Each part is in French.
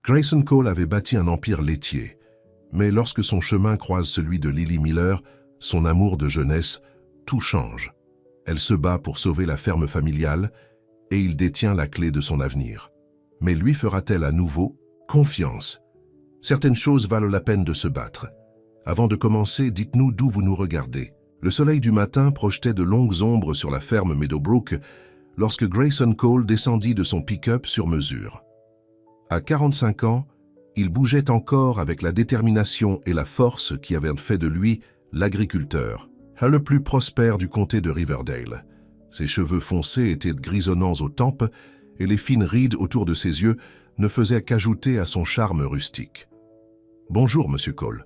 Grayson Cole avait bâti un empire laitier, mais lorsque son chemin croise celui de Lily Miller, son amour de jeunesse, tout change. Elle se bat pour sauver la ferme familiale et il détient la clé de son avenir. Mais lui fera-t-elle à nouveau confiance? Certaines choses valent la peine de se battre. Avant de commencer, dites-nous d'où vous nous regardez. Le soleil du matin projetait de longues ombres sur la ferme Meadowbrook lorsque Grayson Cole descendit de son pick-up sur mesure. À 45 ans, il bougeait encore avec la détermination et la force qui avaient fait de lui l'agriculteur le plus prospère du comté de Riverdale. Ses cheveux foncés étaient grisonnants aux tempes et les fines rides autour de ses yeux ne faisaient qu'ajouter à son charme rustique. « Bonjour, Monsieur Cole »,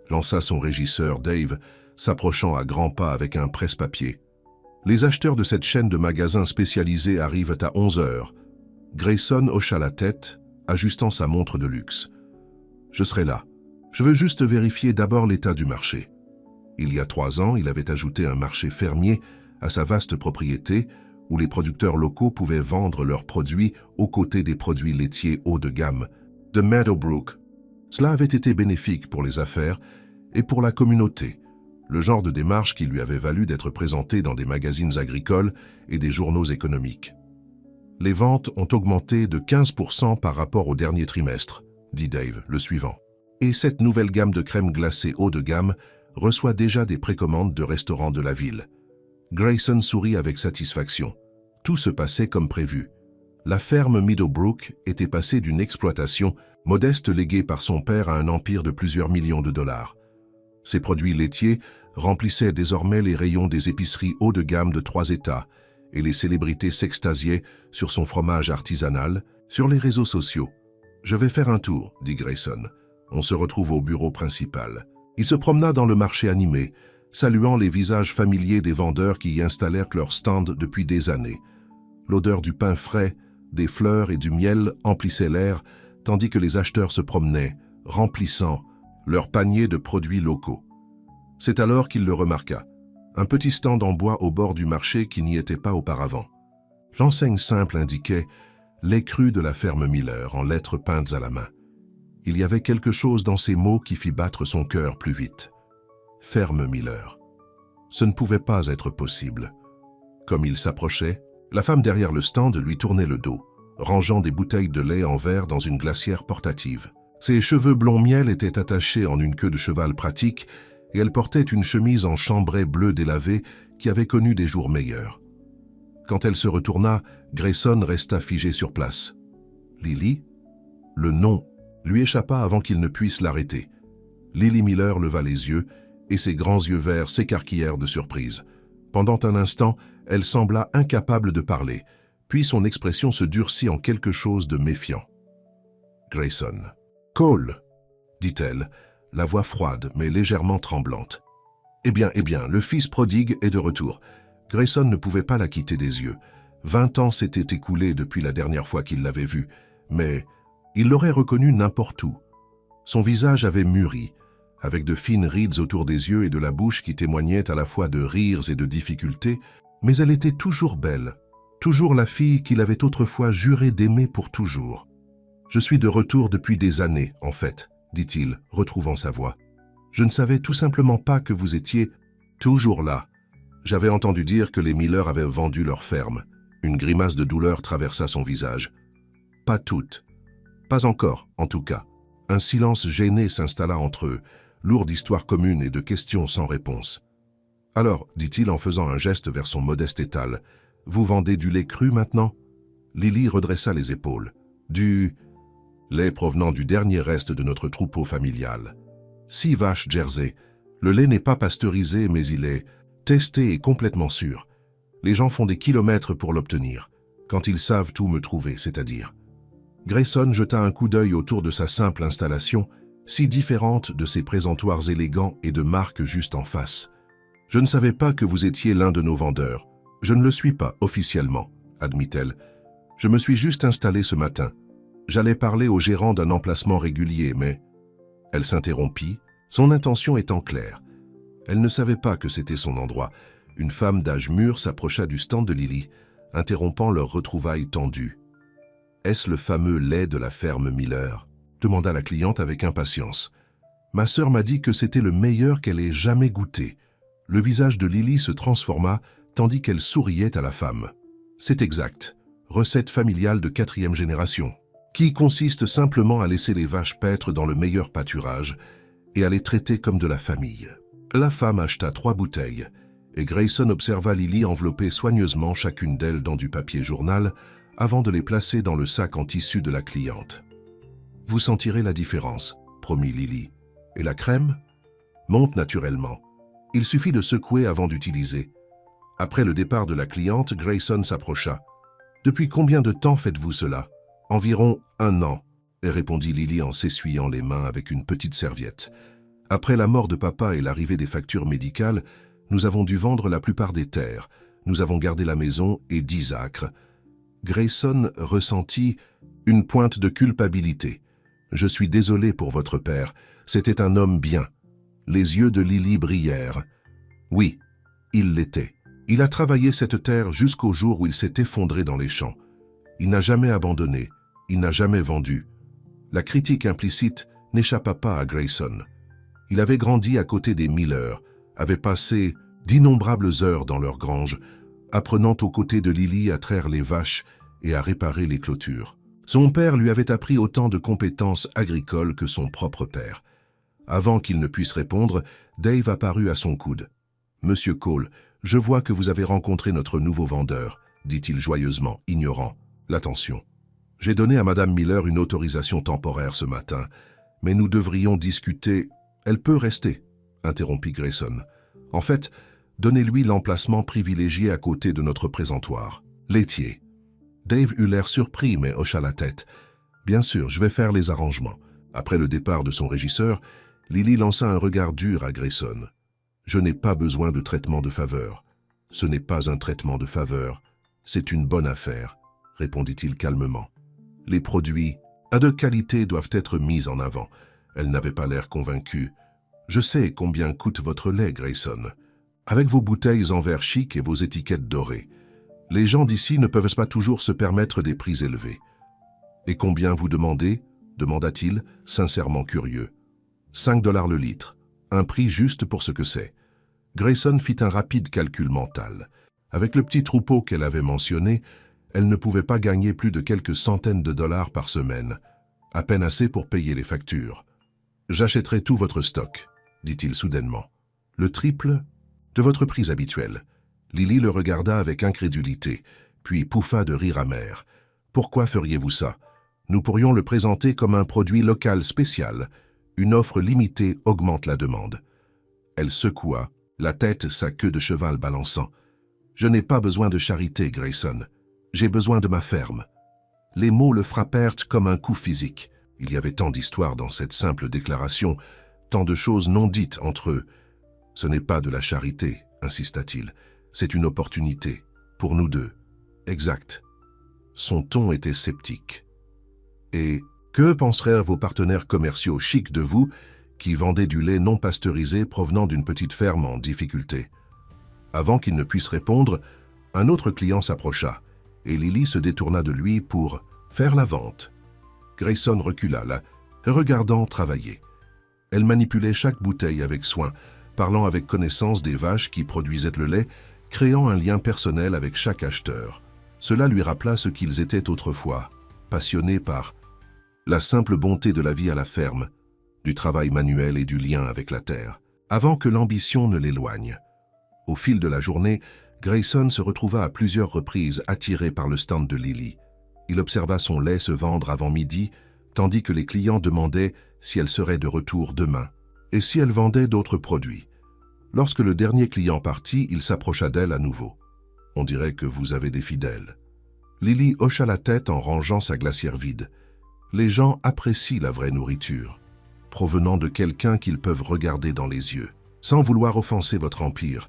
lança son régisseur Dave, s'approchant à grands pas avec un presse-papier. « Les acheteurs de cette chaîne de magasins spécialisés arrivent à 11 heures. » Grayson hocha la tête, ajustant sa montre de luxe. « Je serai là. Je veux juste vérifier d'abord l'état du marché. » Il y a 3 ans, il avait ajouté un marché fermier à sa vaste propriété où les producteurs locaux pouvaient vendre leurs produits aux côtés des produits laitiers haut de gamme de Meadowbrook. Cela avait été bénéfique pour les affaires et pour la communauté, le genre de démarche qui lui avait valu d'être présenté dans des magazines agricoles et des journaux économiques. « Les ventes ont augmenté de 15% par rapport au dernier trimestre, » dit Dave, le suivant. « Et cette nouvelle gamme de crème glacée haut de gamme reçoit déjà des précommandes de restaurants de la ville. » Grayson sourit avec satisfaction. Tout se passait comme prévu. La ferme Meadowbrook était passée d'une exploitation modeste léguée par son père à un empire de plusieurs millions de dollars. Ses produits laitiers remplissaient désormais les rayons des épiceries haut de gamme de 3 États et les célébrités s'extasiaient sur son fromage artisanal sur les réseaux sociaux. « Je vais faire un tour, » dit Grayson. « On se retrouve au bureau principal. » Il se promena dans le marché animé, saluant les visages familiers des vendeurs qui y installèrent leurs stands depuis des années. L'odeur du pain frais, des fleurs et du miel emplissait l'air, tandis que les acheteurs se promenaient, remplissant leurs paniers de produits locaux. C'est alors qu'il le remarqua, un petit stand en bois au bord du marché qui n'y était pas auparavant. L'enseigne simple indiquait « lait cru de la ferme Miller » en lettres peintes à la main. Il y avait quelque chose dans ces mots qui fit battre son cœur plus vite. Ferme Miller. Ce ne pouvait pas être possible. Comme il s'approchait, la femme derrière le stand lui tournait le dos, rangeant des bouteilles de lait en verre dans une glacière portative. Ses cheveux blond miel étaient attachés en une queue de cheval pratique et elle portait une chemise en chambray bleu délavé qui avait connu des jours meilleurs. Quand elle se retourna, Grayson resta figé sur place. Lily? Le nom lui échappa avant qu'il ne puisse l'arrêter. Lily Miller leva les yeux et ses grands yeux verts s'écarquillèrent de surprise. Pendant un instant, elle sembla incapable de parler, puis son expression se durcit en quelque chose de méfiant. Grayson. « Cole !» dit-elle, la voix froide mais légèrement tremblante. Eh bien, le fils prodigue est de retour. » Grayson ne pouvait pas la quitter des yeux. 20 ans s'étaient écoulés depuis la dernière fois qu'il l'avait vue, mais il l'aurait reconnue n'importe où. Son visage avait mûri, avec de fines rides autour des yeux et de la bouche qui témoignaient à la fois de rires et de difficultés, mais elle était toujours belle, toujours la fille qu'il avait autrefois juré d'aimer pour toujours. « Je suis de retour depuis des années, en fait, » dit-il, retrouvant sa voix. « Je ne savais tout simplement pas que vous étiez toujours là. J'avais entendu dire que les Miller avaient vendu leur ferme. » Une grimace de douleur traversa son visage. « Pas toutes. Pas encore, en tout cas. » Un silence gêné s'installa entre eux, lourd d'histoires communes et de questions sans réponse. « Alors, dit-il en faisant un geste vers son modeste étal, « vous vendez du lait cru maintenant ?» Lily redressa les épaules. « Du lait provenant du dernier reste de notre troupeau familial. 6 vaches Jersey. Le lait n'est pas pasteurisé, mais il est testé et complètement sûr. Les gens font des kilomètres pour l'obtenir, quand ils savent où me trouver, c'est-à-dire. » Grayson jeta un coup d'œil autour de sa simple installation, si différente de ses présentoirs élégants et de marques juste en face. « Je ne savais pas que vous étiez l'un de nos vendeurs. Je ne le suis pas, officiellement, » admit-elle. « Je me suis juste installée ce matin. J'allais parler au gérant d'un emplacement régulier, mais... » Elle s'interrompit, son intention étant claire. Elle ne savait pas que c'était son endroit. Une femme d'âge mûr s'approcha du stand de Lily, interrompant leur retrouvaille tendue. « Est-ce le fameux lait de la ferme Miller ?» demanda la cliente avec impatience. Ma sœur m'a dit que c'était le meilleur qu'elle ait jamais goûté. Le visage de Lily se transforma tandis qu'elle souriait à la femme. C'est exact. Recette familiale de 4e génération, qui consiste simplement à laisser les vaches paître dans le meilleur pâturage et à les traiter comme de la famille. La femme acheta 3 bouteilles et Grayson observa Lily envelopper soigneusement chacune d'elles dans du papier journal avant de les placer dans le sac en tissu de la cliente. « Vous sentirez la différence », promit Lily. « Et la crème ?» « Monte naturellement. Il suffit de secouer avant d'utiliser. » Après le départ de la cliente, Grayson s'approcha. « Depuis combien de temps faites-vous cela ?»« Environ 1 an, » répondit Lily en s'essuyant les mains avec une petite serviette. « Après la mort de papa et l'arrivée des factures médicales, nous avons dû vendre la plupart des terres. Nous avons gardé la maison et 10 acres. » Grayson ressentit une pointe de culpabilité. « Je suis désolé pour votre père. C'était un homme bien. » Les yeux de Lily brillèrent. Oui, il l'était. Il a travaillé cette terre jusqu'au jour où il s'est effondré dans les champs. Il n'a jamais abandonné. Il n'a jamais vendu. La critique implicite n'échappa pas à Grayson. Il avait grandi à côté des Miller, avait passé d'innombrables heures dans leur grange, apprenant aux côtés de Lily à traire les vaches et à réparer les clôtures. Son père lui avait appris autant de compétences agricoles que son propre père. Avant qu'il ne puisse répondre, Dave apparut à son coude. « Monsieur Cole, je vois que vous avez rencontré notre nouveau vendeur, » dit-il joyeusement, ignorant l'attention. « J'ai donné à Madame Miller une autorisation temporaire ce matin, mais nous devrions discuter... »« Elle peut rester, » interrompit Grayson. « En fait, donnez-lui l'emplacement privilégié à côté de notre présentoir. Laitier. » Dave eut l'air surpris mais hocha la tête. « Bien sûr, je vais faire les arrangements. » Après le départ de son régisseur, Lily lança un regard dur à Grayson. « Je n'ai pas besoin de traitement de faveur. »« Ce n'est pas un traitement de faveur, c'est une bonne affaire, » répondit-il calmement. « Les produits de qualité doivent être mis en avant. » Elle n'avait pas l'air convaincue. « Je sais combien coûte votre lait, Grayson. Avec vos bouteilles en verre chic et vos étiquettes dorées. Les gens d'ici ne peuvent pas toujours se permettre des prix élevés. »« Et combien vous demandez ?» demanda-t-il, sincèrement curieux. « 5 $ le litre, un prix juste pour ce que c'est. » Grayson fit un rapide calcul mental. Avec le petit troupeau qu'elle avait mentionné, elle ne pouvait pas gagner plus de quelques centaines de dollars par semaine, à peine assez pour payer les factures. « J'achèterai tout votre stock, » dit-il soudainement. « Le triple de votre prix habituel. » Lily le regarda avec incrédulité, puis pouffa de rire amer. « Pourquoi feriez-vous ça? Nous pourrions le présenter comme un produit local spécial. Une offre limitée augmente la demande. » Elle secoua, la tête, sa queue de cheval balançant. « Je n'ai pas besoin de charité, Grayson. J'ai besoin de ma ferme. » Les mots le frappèrent comme un coup physique. Il y avait tant d'histoires dans cette simple déclaration, tant de choses non dites entre eux. « Ce n'est pas de la charité, » insista-t-il. « C'est une opportunité, pour nous deux. » Exact. Son ton était sceptique. « Et que penseraient vos partenaires commerciaux chics de vous qui vendaient du lait non pasteurisé provenant d'une petite ferme en difficulté ?» Avant qu'il ne puisse répondre, un autre client s'approcha, et Lily se détourna de lui pour faire la vente. Grayson recula, la regardant travailler. Elle manipulait chaque bouteille avec soin, parlant avec connaissance des vaches qui produisaient le lait, créant un lien personnel avec chaque acheteur. Cela lui rappela ce qu'ils étaient autrefois, passionnés par la simple bonté de la vie à la ferme, du travail manuel et du lien avec la terre, avant que l'ambition ne l'éloigne. Au fil de la journée, Grayson se retrouva à plusieurs reprises attiré par le stand de Lily. Il observa son lait se vendre avant midi, tandis que les clients demandaient si elle serait de retour demain et si elle vendait d'autres produits. Lorsque le dernier client partit, il s'approcha d'elle à nouveau. « On dirait que vous avez des fidèles. » Lily hocha la tête en rangeant sa glacière vide. Les gens apprécient la vraie nourriture, provenant de quelqu'un qu'ils peuvent regarder dans les yeux, sans vouloir offenser votre empire.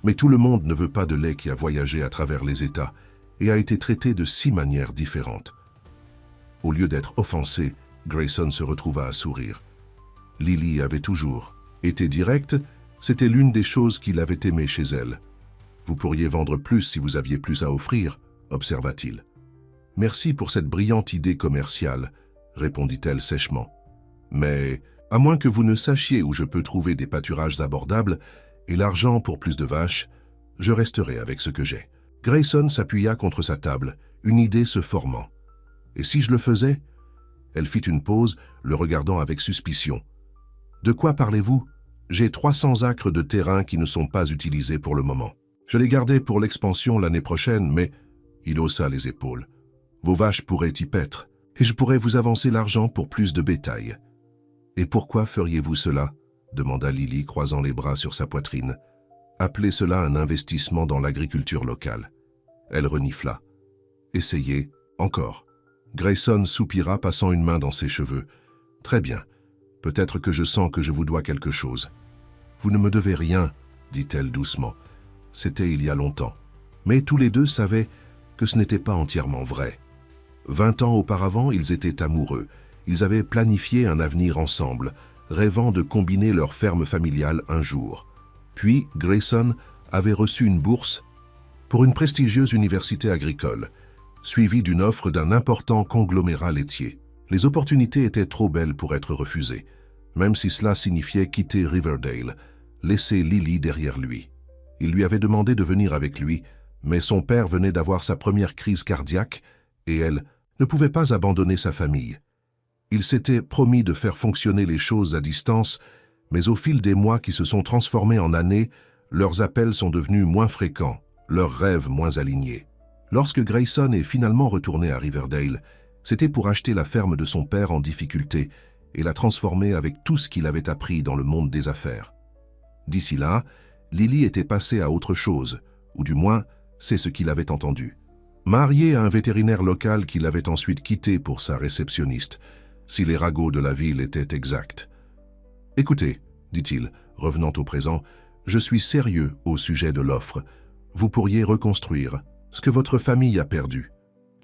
Mais tout le monde ne veut pas de lait qui a voyagé à travers les États et a été traité de 6 manières différentes. Au lieu d'être offensé, Grayson se retrouva à sourire. Lily avait toujours été directe, c'était l'une des choses qu'il avait aimées chez elle. « Vous pourriez vendre plus si vous aviez plus à offrir, » observa-t-il. « Merci pour cette brillante idée commerciale, » répondit-elle sèchement. Mais, à moins que vous ne sachiez où je peux trouver des pâturages abordables et l'argent pour plus de vaches, je resterai avec ce que j'ai. Grayson s'appuya contre sa table, une idée se formant. Et si je le faisais? Elle fit une pause, le regardant avec suspicion. De quoi parlez-vous? J'ai 300 acres de terrain qui ne sont pas utilisés pour le moment. Je les gardais pour l'expansion l'année prochaine, mais... Il haussa les épaules. Vos vaches pourraient y paître, et je pourrais vous avancer l'argent pour plus de bétail. Et pourquoi feriez-vous cela? Demanda Lily, croisant les bras sur sa poitrine. Appelez cela un investissement dans l'agriculture locale. Elle renifla. Essayez, encore. Grayson soupira, passant une main dans ses cheveux. Très bien. Peut-être que je sens que je vous dois quelque chose. Vous ne me devez rien, dit-elle doucement. C'était il y a longtemps. Mais tous les deux savaient que ce n'était pas entièrement vrai. 20 ans auparavant, ils étaient amoureux. Ils avaient planifié un avenir ensemble, rêvant de combiner leur ferme familiale un jour. Puis, Grayson avait reçu une bourse pour une prestigieuse université agricole, suivie d'une offre d'un important conglomérat laitier. Les opportunités étaient trop belles pour être refusées, même si cela signifiait quitter Riverdale, laisser Lily derrière lui. Il lui avait demandé de venir avec lui, mais son père venait d'avoir sa première crise cardiaque et elle ne pouvait pas abandonner sa famille. Il s'était promis de faire fonctionner les choses à distance, mais au fil des mois qui se sont transformés en années, leurs appels sont devenus moins fréquents, leurs rêves moins alignés. Lorsque Grayson est finalement retourné à Riverdale, c'était pour acheter la ferme de son père en difficulté et la transformer avec tout ce qu'il avait appris dans le monde des affaires. D'ici là, Lily était passée à autre chose, ou du moins, c'est ce qu'il avait entendu. Mariée à un vétérinaire local qu'il avait ensuite quitté pour sa réceptionniste, si les ragots de la ville étaient exacts. « Écoutez, dit-il, revenant au présent, je suis sérieux au sujet de l'offre. Vous pourriez reconstruire ce que votre famille a perdu. »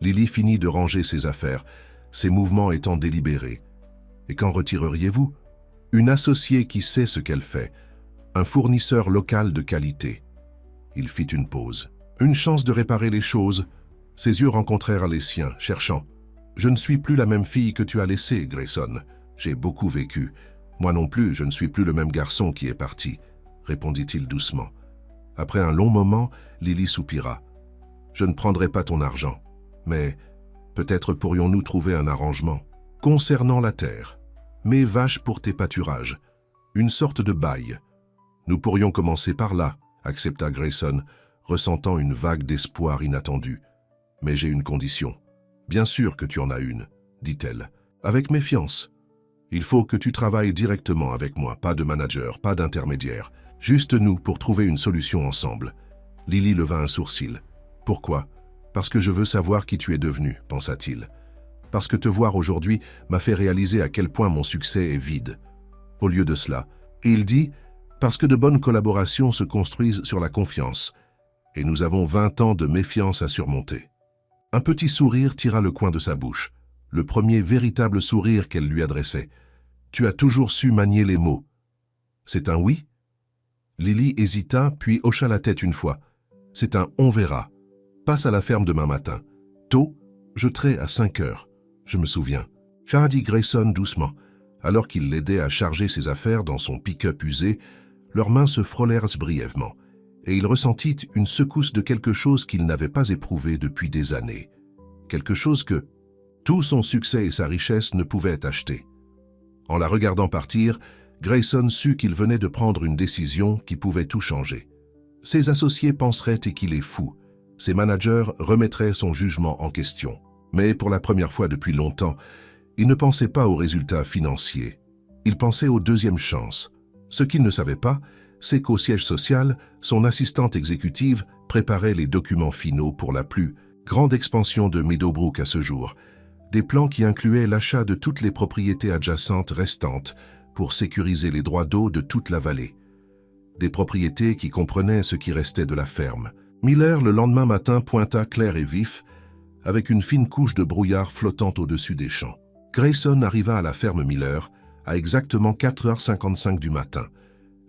Lily finit de ranger ses affaires, ses mouvements étant délibérés. « Et qu'en retireriez-vous? Une associée qui sait ce qu'elle fait, un fournisseur local de qualité. » Il fit une pause. Une chance de réparer les choses. Ses yeux rencontrèrent les siens, cherchant. « Je ne suis plus la même fille que tu as laissée, Grayson. J'ai beaucoup vécu. Moi non plus, je ne suis plus le même garçon qui est parti, » répondit-il doucement. Après un long moment, Lily soupira. « Je ne prendrai pas ton argent, mais peut-être pourrions-nous trouver un arrangement. Concernant la terre, mes vaches pour tes pâturages, une sorte de bail. Nous pourrions commencer par là, » accepta Grayson, ressentant une vague d'espoir inattendu. « Mais j'ai une condition. »« Bien sûr que tu en as une, » dit-elle, avec méfiance. « Il faut que tu travailles directement avec moi, pas de manager, pas d'intermédiaire. Juste nous pour trouver une solution ensemble. » Lily leva un sourcil. « Pourquoi? Parce que je veux savoir qui tu es devenu, pensa-t-il. Parce que te voir aujourd'hui m'a fait réaliser à quel point mon succès est vide. Au lieu de cela, et il dit, parce que de bonnes collaborations se construisent sur la confiance, et nous avons 20 ans de méfiance à surmonter. » Un petit sourire tira le coin de sa bouche, le premier véritable sourire qu'elle lui adressait. « Tu as toujours su manier les mots. » « C'est un oui ?» Lily hésita, puis hocha la tête une fois. « C'est un on verra. Passe à la ferme demain matin. Tôt, je serai à 5 heures. Je me souviens. » Dit Grayson doucement. Alors qu'il l'aidait à charger ses affaires dans son pick-up usé, leurs mains se frôlèrent brièvement, et il ressentit une secousse de quelque chose qu'il n'avait pas éprouvé depuis des années. Quelque chose que tout son succès et sa richesse ne pouvaient acheter. En la regardant partir, Grayson sut qu'il venait de prendre une décision qui pouvait tout changer. Ses associés penseraient qu'il est fou. Ses managers remettraient son jugement en question. Mais pour la première fois depuis longtemps, il ne pensait pas aux résultats financiers. Il pensait aux deuxièmes chances. Ce qu'il ne savait pas, c'est qu'au siège social, son assistante exécutive préparait les documents finaux pour la plus grande expansion de Meadowbrook à ce jour, des plans qui incluaient l'achat de toutes les propriétés adjacentes restantes pour sécuriser les droits d'eau de toute la vallée. Des propriétés qui comprenaient ce qui restait de la ferme. Miller, le lendemain matin, pointa clair et vif, avec une fine couche de brouillard flottant au-dessus des champs. Grayson arriva à la ferme Miller à exactement 4h55 du matin,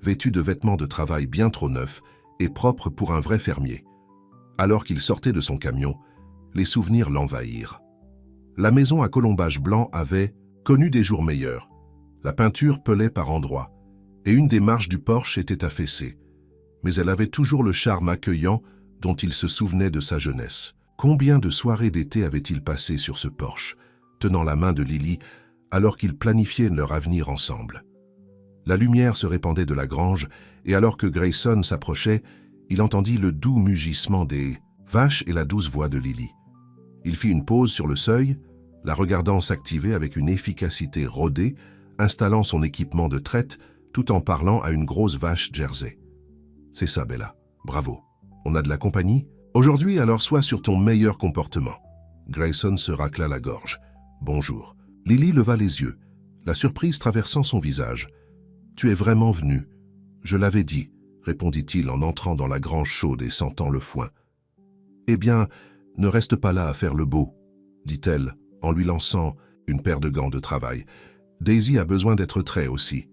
vêtu de vêtements de travail bien trop neufs et propres pour un vrai fermier. Alors qu'il sortait de son camion, les souvenirs l'envahirent. La maison à colombage blanc avait connu des jours meilleurs, La peinture pelait par endroits, et une des marches du porche était affaissée. Mais elle avait toujours le charme accueillant dont il se souvenait de sa jeunesse. Combien de soirées d'été avait-il passé sur ce porche, tenant la main de Lily, alors qu'ils planifiaient leur avenir ensemble. La lumière se répandait de la grange, et alors que Grayson s'approchait, il entendit le doux mugissement des vaches et la douce voix de Lily. Il fit une pause sur le seuil, la regardant s'activer avec une efficacité rodée, installant son équipement de traite tout en parlant à une grosse vache Jersey. « C'est ça, Bella. Bravo. On a de la compagnie? Aujourd'hui, alors sois sur ton meilleur comportement. » Grayson se racla la gorge. « Bonjour. » Lily leva les yeux, la surprise traversant son visage. « Tu es vraiment venu. Je l'avais dit, » répondit-il en entrant dans la grange chaude et sentant le foin. « Eh bien, ne reste pas là à faire le beau, » dit-elle en lui lançant une paire de gants de travail. Daisy a besoin d'être trait aussi.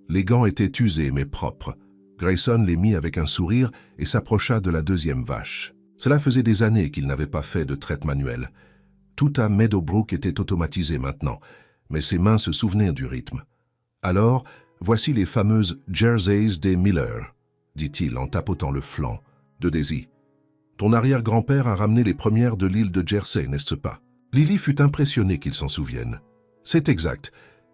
Les gants étaient usés mais propres. Grayson les mit avec un sourire et s'approcha de la deuxième vache. Cela faisait des années qu'il n'avait pas fait de traite manuelle. Tout à Meadowbrook était automatisé maintenant, mais ses mains se souvenaient du rythme. Alors, voici les fameuses Jerseys des Miller, dit-il en tapotant le flanc de Daisy. Ton arrière-grand-père a ramené les premières de l'île de Jersey, n'est-ce pas? Lily fut impressionnée qu'il s'en souvienne. C'est exact.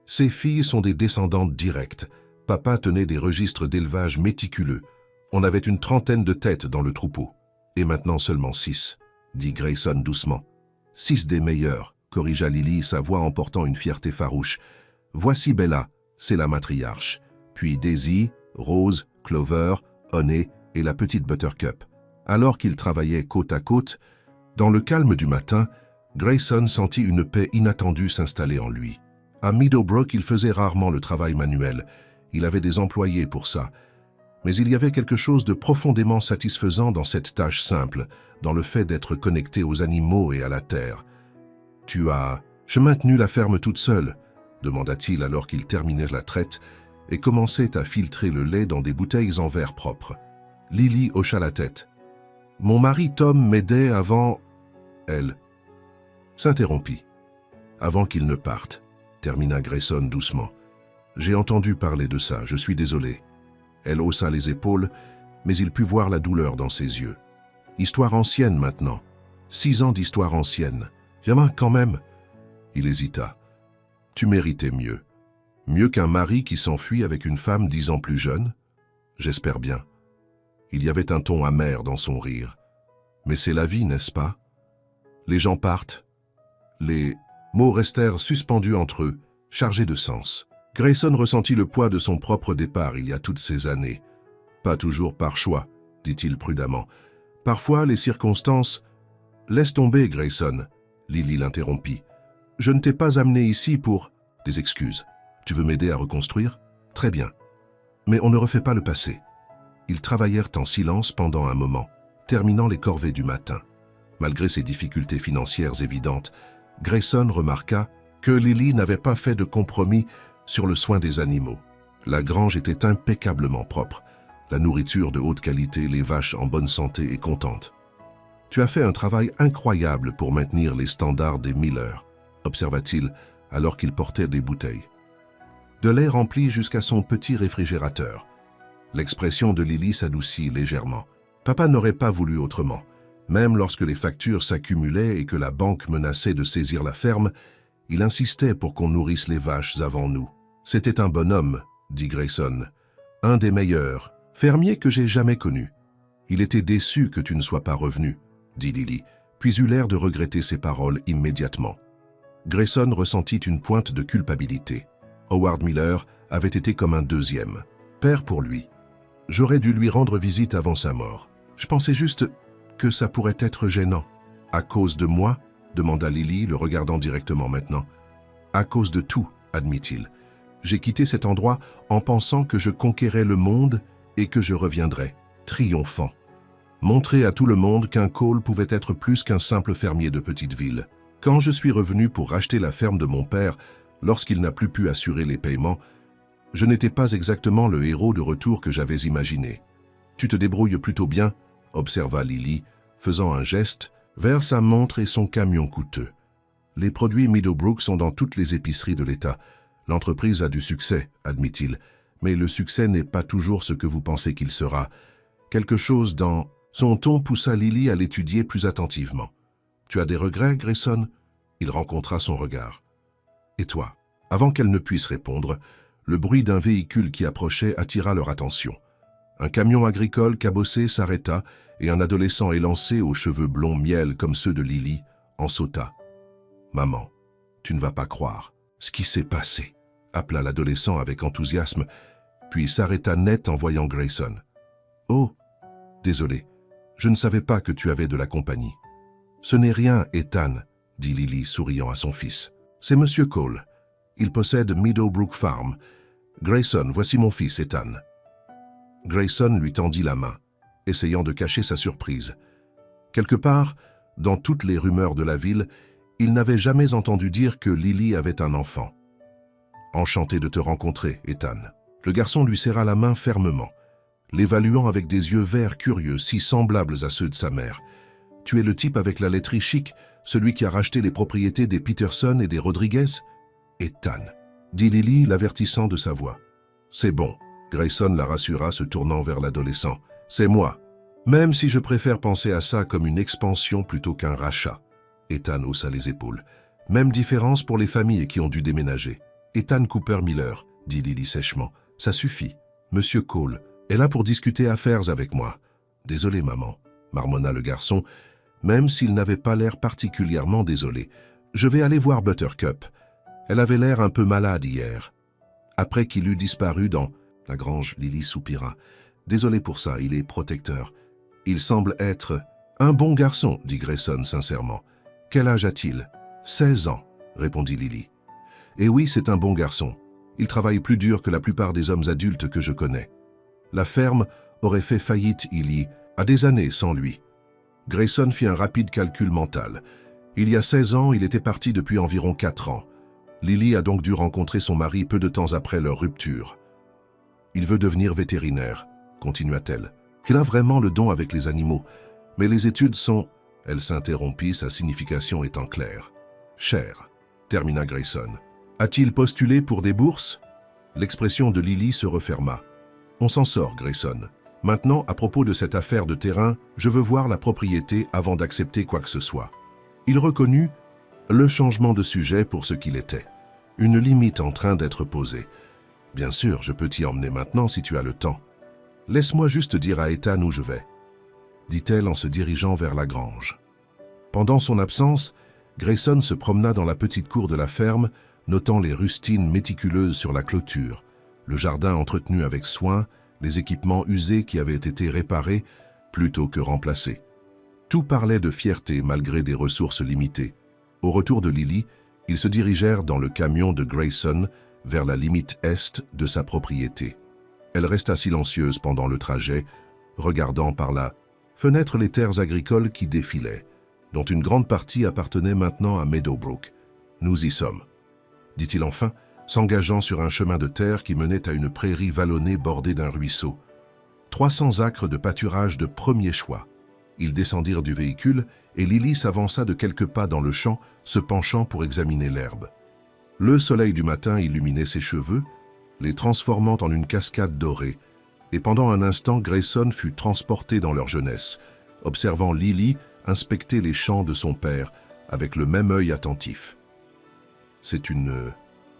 Ses filles sont des descendantes directes. Papa tenait des registres d'élevage méticuleux. On avait une trentaine de têtes dans le troupeau. Et maintenant seulement 6, dit Grayson doucement. 6 des meilleurs, corrigea Lily, sa voix emportant une fierté farouche. Voici Bella, c'est la matriarche. Puis Daisy, Rose, Clover, Honey et la petite Buttercup. Alors qu'ils travaillaient côte à côte, dans le calme du matin, Grayson sentit une paix inattendue s'installer en lui. À Meadowbrook, il faisait rarement le travail manuel. Il avait des employés pour ça. Mais il y avait quelque chose de profondément satisfaisant dans cette tâche simple, dans le fait d'être connecté aux animaux et à la terre. « Tu as maintenu la ferme toute seule ?» demanda-t-il alors qu'il terminait la traite et commençait à filtrer le lait dans des bouteilles en verre propre. Lily hocha la tête. « Mon mari Tom m'aidait avant... » Elle s'interrompit. « Avant qu'il ne parte, » termina Grayson doucement. « J'ai entendu parler de ça, je suis désolé. » Elle haussa les épaules, mais il put voir la douleur dans ses yeux. « Histoire ancienne maintenant. 6 ans d'histoire ancienne. Yamin, quand même. » Il hésita. « Tu méritais mieux. Mieux qu'un mari qui s'enfuit avec une femme 10 ans plus jeune? J'espère bien. » Il y avait un ton amer dans son rire. « Mais c'est la vie, n'est-ce pas? Les gens partent. » Les mots restèrent suspendus entre eux, chargés de sens. Grayson ressentit le poids de son propre départ il y a toutes ces années. « Pas toujours par choix, » dit-il prudemment. « Parfois, les circonstances... » « Laisse tomber, Grayson, » Lily l'interrompit. « Je ne t'ai pas amené ici pour... » « Des excuses. Tu veux m'aider à reconstruire? Très bien. Mais on ne refait pas le passé. » Ils travaillèrent en silence pendant un moment, terminant les corvées du matin. Malgré ses difficultés financières évidentes, Grayson remarqua que Lily n'avait pas fait de compromis sur le soin des animaux. La grange était impeccablement propre, la nourriture de haute qualité, les vaches en bonne santé et contentes. « Tu as fait un travail incroyable pour maintenir les standards des Miller, » observa-t-il alors qu'il portait des bouteilles. De lait rempli jusqu'à son petit réfrigérateur. L'expression de Lily s'adoucit légèrement. Papa n'aurait pas voulu autrement. Même lorsque les factures s'accumulaient et que la banque menaçait de saisir la ferme, il insistait pour qu'on nourrisse les vaches avant nous. C'était un bonhomme, dit Grayson. Un des meilleurs, fermiers que j'ai jamais connus. Il était déçu que tu ne sois pas revenu, dit Lily, puis eut l'air de regretter ses paroles immédiatement. Grayson ressentit une pointe de culpabilité. Howard Miller avait été comme un deuxième, père pour lui. J'aurais dû lui rendre visite avant sa mort. Je pensais juste que ça pourrait être gênant. À cause de moi? Demanda Lily, le regardant directement maintenant. À cause de tout, admit-il. J'ai quitté cet endroit en pensant que je conquérais le monde et que je reviendrais, triomphant. Montrer à tout le monde qu'un Cole pouvait être plus qu'un simple fermier de petite ville. Quand je suis revenu pour racheter la ferme de mon père, lorsqu'il n'a plus pu assurer les paiements, je n'étais pas exactement le héros de retour que j'avais imaginé. « Tu te débrouilles plutôt bien » observa Lily, faisant un geste vers sa montre et son camion coûteux. Les produits Meadowbrook sont dans toutes les épiceries de l'État. L'entreprise a du succès, admit-il, mais le succès n'est pas toujours ce que vous pensez qu'il sera. Quelque chose dans... Son ton poussa Lily à l'étudier plus attentivement. Tu as des regrets, Grayson? Il rencontra son regard. Et toi? Avant qu'elle ne puisse répondre, le bruit d'un véhicule qui approchait attira leur attention. Un camion agricole cabossé s'arrêta et un adolescent élancé aux cheveux blonds miel comme ceux de Lily en sauta. « Maman, tu ne vas pas croire ce qui s'est passé », appela l'adolescent avec enthousiasme, puis s'arrêta net en voyant Grayson. « Oh, désolé, je ne savais pas que tu avais de la compagnie. »« Ce n'est rien, Ethan, » dit Lily souriant à son fils. « C'est Monsieur Cole. Il possède Meadowbrook Farm. Grayson, voici mon fils, Ethan. » Grayson lui tendit la main, essayant de cacher sa surprise. Quelque part, dans toutes les rumeurs de la ville, il n'avait jamais entendu dire que Lily avait un enfant. « Enchanté de te rencontrer, Ethan. » Le garçon lui serra la main fermement, l'évaluant avec des yeux verts curieux, si semblables à ceux de sa mère. « Tu es le type avec la laiterie chic, celui qui a racheté les propriétés des Peterson et des Rodriguez ?»« Ethan, » dit Lily, l'avertissant de sa voix. « C'est bon. » Grayson la rassura, se tournant vers l'adolescent. « C'est moi. Même si je préfère penser à ça comme une expansion plutôt qu'un rachat. » Ethan haussa les épaules. « Même différence pour les familles qui ont dû déménager. »« Ethan Cooper Miller, » dit Lily sèchement. « Ça suffit. Monsieur Cole est là pour discuter affaires avec moi. »« Désolé, maman, » marmonna le garçon, même s'il n'avait pas l'air particulièrement désolé. « Je vais aller voir Buttercup. Elle avait l'air un peu malade hier. » Après qu'il eut disparu dans la grange, Lily soupira. « Désolé pour ça, il est protecteur. Il semble être un bon garçon, » dit Grayson sincèrement. « Quel âge a-t-il ?»« 16 ans, » répondit Lily. « Et oui, c'est un bon garçon. Il travaille plus dur que la plupart des hommes adultes que je connais. La ferme aurait fait faillite il y a des années sans lui. » Grayson fit un rapide calcul mental. Il y a 16 ans, il était parti depuis environ 4 ans. Lily a donc dû rencontrer son mari peu de temps après leur rupture. « Il veut devenir vétérinaire, » continua-t-elle. « Il a vraiment le don avec les animaux, mais les études sont... » Elle s'interrompit, sa signification étant claire. « Cher, » termina Grayson. « A-t-il postulé pour des bourses ?» L'expression de Lily se referma. « On s'en sort, Grayson. Maintenant, à propos de cette affaire de terrain, je veux voir la propriété avant d'accepter quoi que ce soit. » Il reconnut le changement de sujet pour ce qu'il était. Une limite en train d'être posée. « Bien sûr, je peux t'y emmener maintenant si tu as le temps. Laisse-moi juste dire à Ethan où je vais, » dit-elle en se dirigeant vers la grange. Pendant son absence, Grayson se promena dans la petite cour de la ferme, notant les rustines méticuleuses sur la clôture, le jardin entretenu avec soin, les équipements usés qui avaient été réparés plutôt que remplacés. Tout parlait de fierté malgré des ressources limitées. Au retour de Lily, ils se dirigèrent dans le camion de Grayson vers la limite est de sa propriété. Elle resta silencieuse pendant le trajet, regardant par la fenêtre les terres agricoles qui défilaient, dont une grande partie appartenait maintenant à Meadowbrook. « Nous y sommes, » dit-il enfin, s'engageant sur un chemin de terre qui menait à une prairie vallonnée bordée d'un ruisseau. 300 acres de pâturage de premier choix. Ils descendirent du véhicule et Lily s'avança de quelques pas dans le champ, se penchant pour examiner l'herbe. Le soleil du matin illuminait ses cheveux, les transformant en une cascade dorée, et pendant un instant Grayson fut transporté dans leur jeunesse, observant Lily inspecter les champs de son père avec le même œil attentif. « C'est une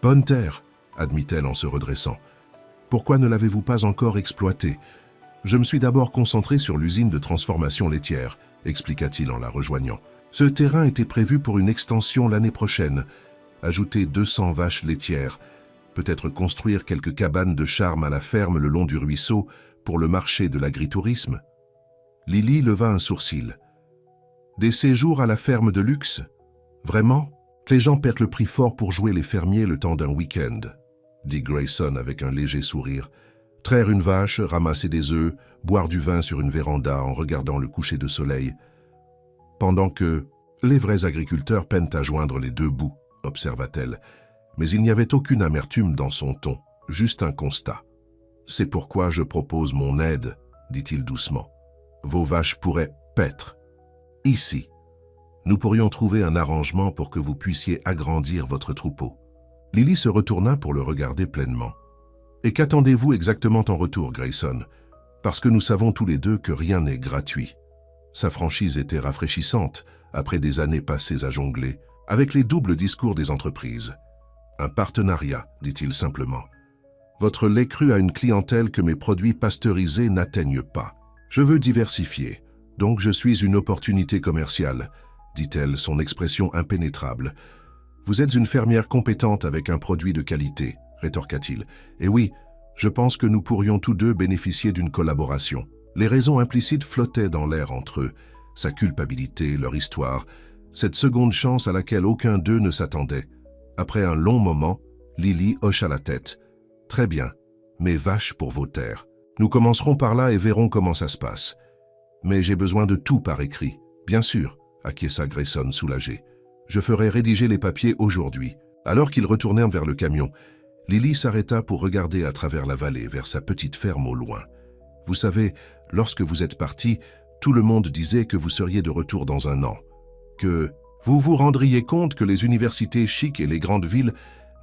bonne terre, » admit-elle en se redressant. « Pourquoi ne l'avez-vous pas encore exploitée ? Je me suis d'abord concentré sur l'usine de transformation laitière, » expliqua-t-il en la rejoignant. « Ce terrain était prévu pour une extension l'année prochaine. Ajouter 200 vaches laitières, peut-être construire quelques cabanes de charme à la ferme le long du ruisseau pour le marché de l'agritourisme. » Lily leva un sourcil. « Des séjours à la ferme de luxe ? Vraiment ? Les gens perdent le prix fort pour jouer les fermiers le temps d'un week-end, » dit Grayson avec un léger sourire. « Traire une vache, ramasser des œufs, boire du vin sur une véranda en regardant le coucher de soleil. Pendant que les vrais agriculteurs peinent à joindre les deux bouts, » observa-t-elle. Mais il n'y avait aucune amertume dans son ton, juste un constat. « C'est pourquoi je propose mon aide, » dit-il doucement. « Vos vaches pourraient paître. Ici. Nous pourrions trouver un arrangement pour que vous puissiez agrandir votre troupeau. » Lily se retourna pour le regarder pleinement. « Et qu'attendez-vous exactement en retour, Grayson? Parce que nous savons tous les deux que rien n'est gratuit. » Sa franchise était rafraîchissante après des années passées à jongler avec les doubles discours des entreprises. « Un partenariat, dit-il simplement. Votre lait cru a une clientèle que mes produits pasteurisés n'atteignent pas. Je veux diversifier, donc je suis une opportunité commerciale, dit-elle, son expression impénétrable. Vous êtes une fermière compétente avec un produit de qualité, rétorqua-t-il. Et oui, je pense que nous pourrions tous deux bénéficier d'une collaboration. Les raisons implicites flottaient dans l'air entre eux, sa culpabilité, leur histoire, cette seconde chance à laquelle aucun d'eux ne s'attendait. Après un long moment, Lily hocha la tête. « Très bien, mais vache pour vos terres. Nous commencerons par là et verrons comment ça se passe. Mais j'ai besoin de tout par écrit. Bien sûr, acquiesça Grayson soulagé. Je ferai rédiger les papiers aujourd'hui. » Alors qu'ils retournèrent vers le camion, Lily s'arrêta pour regarder à travers la vallée vers sa petite ferme au loin. Vous savez, lorsque vous êtes parti, tout le monde disait que vous seriez de retour dans un an. Que vous vous rendriez compte que les universités chics et les grandes villes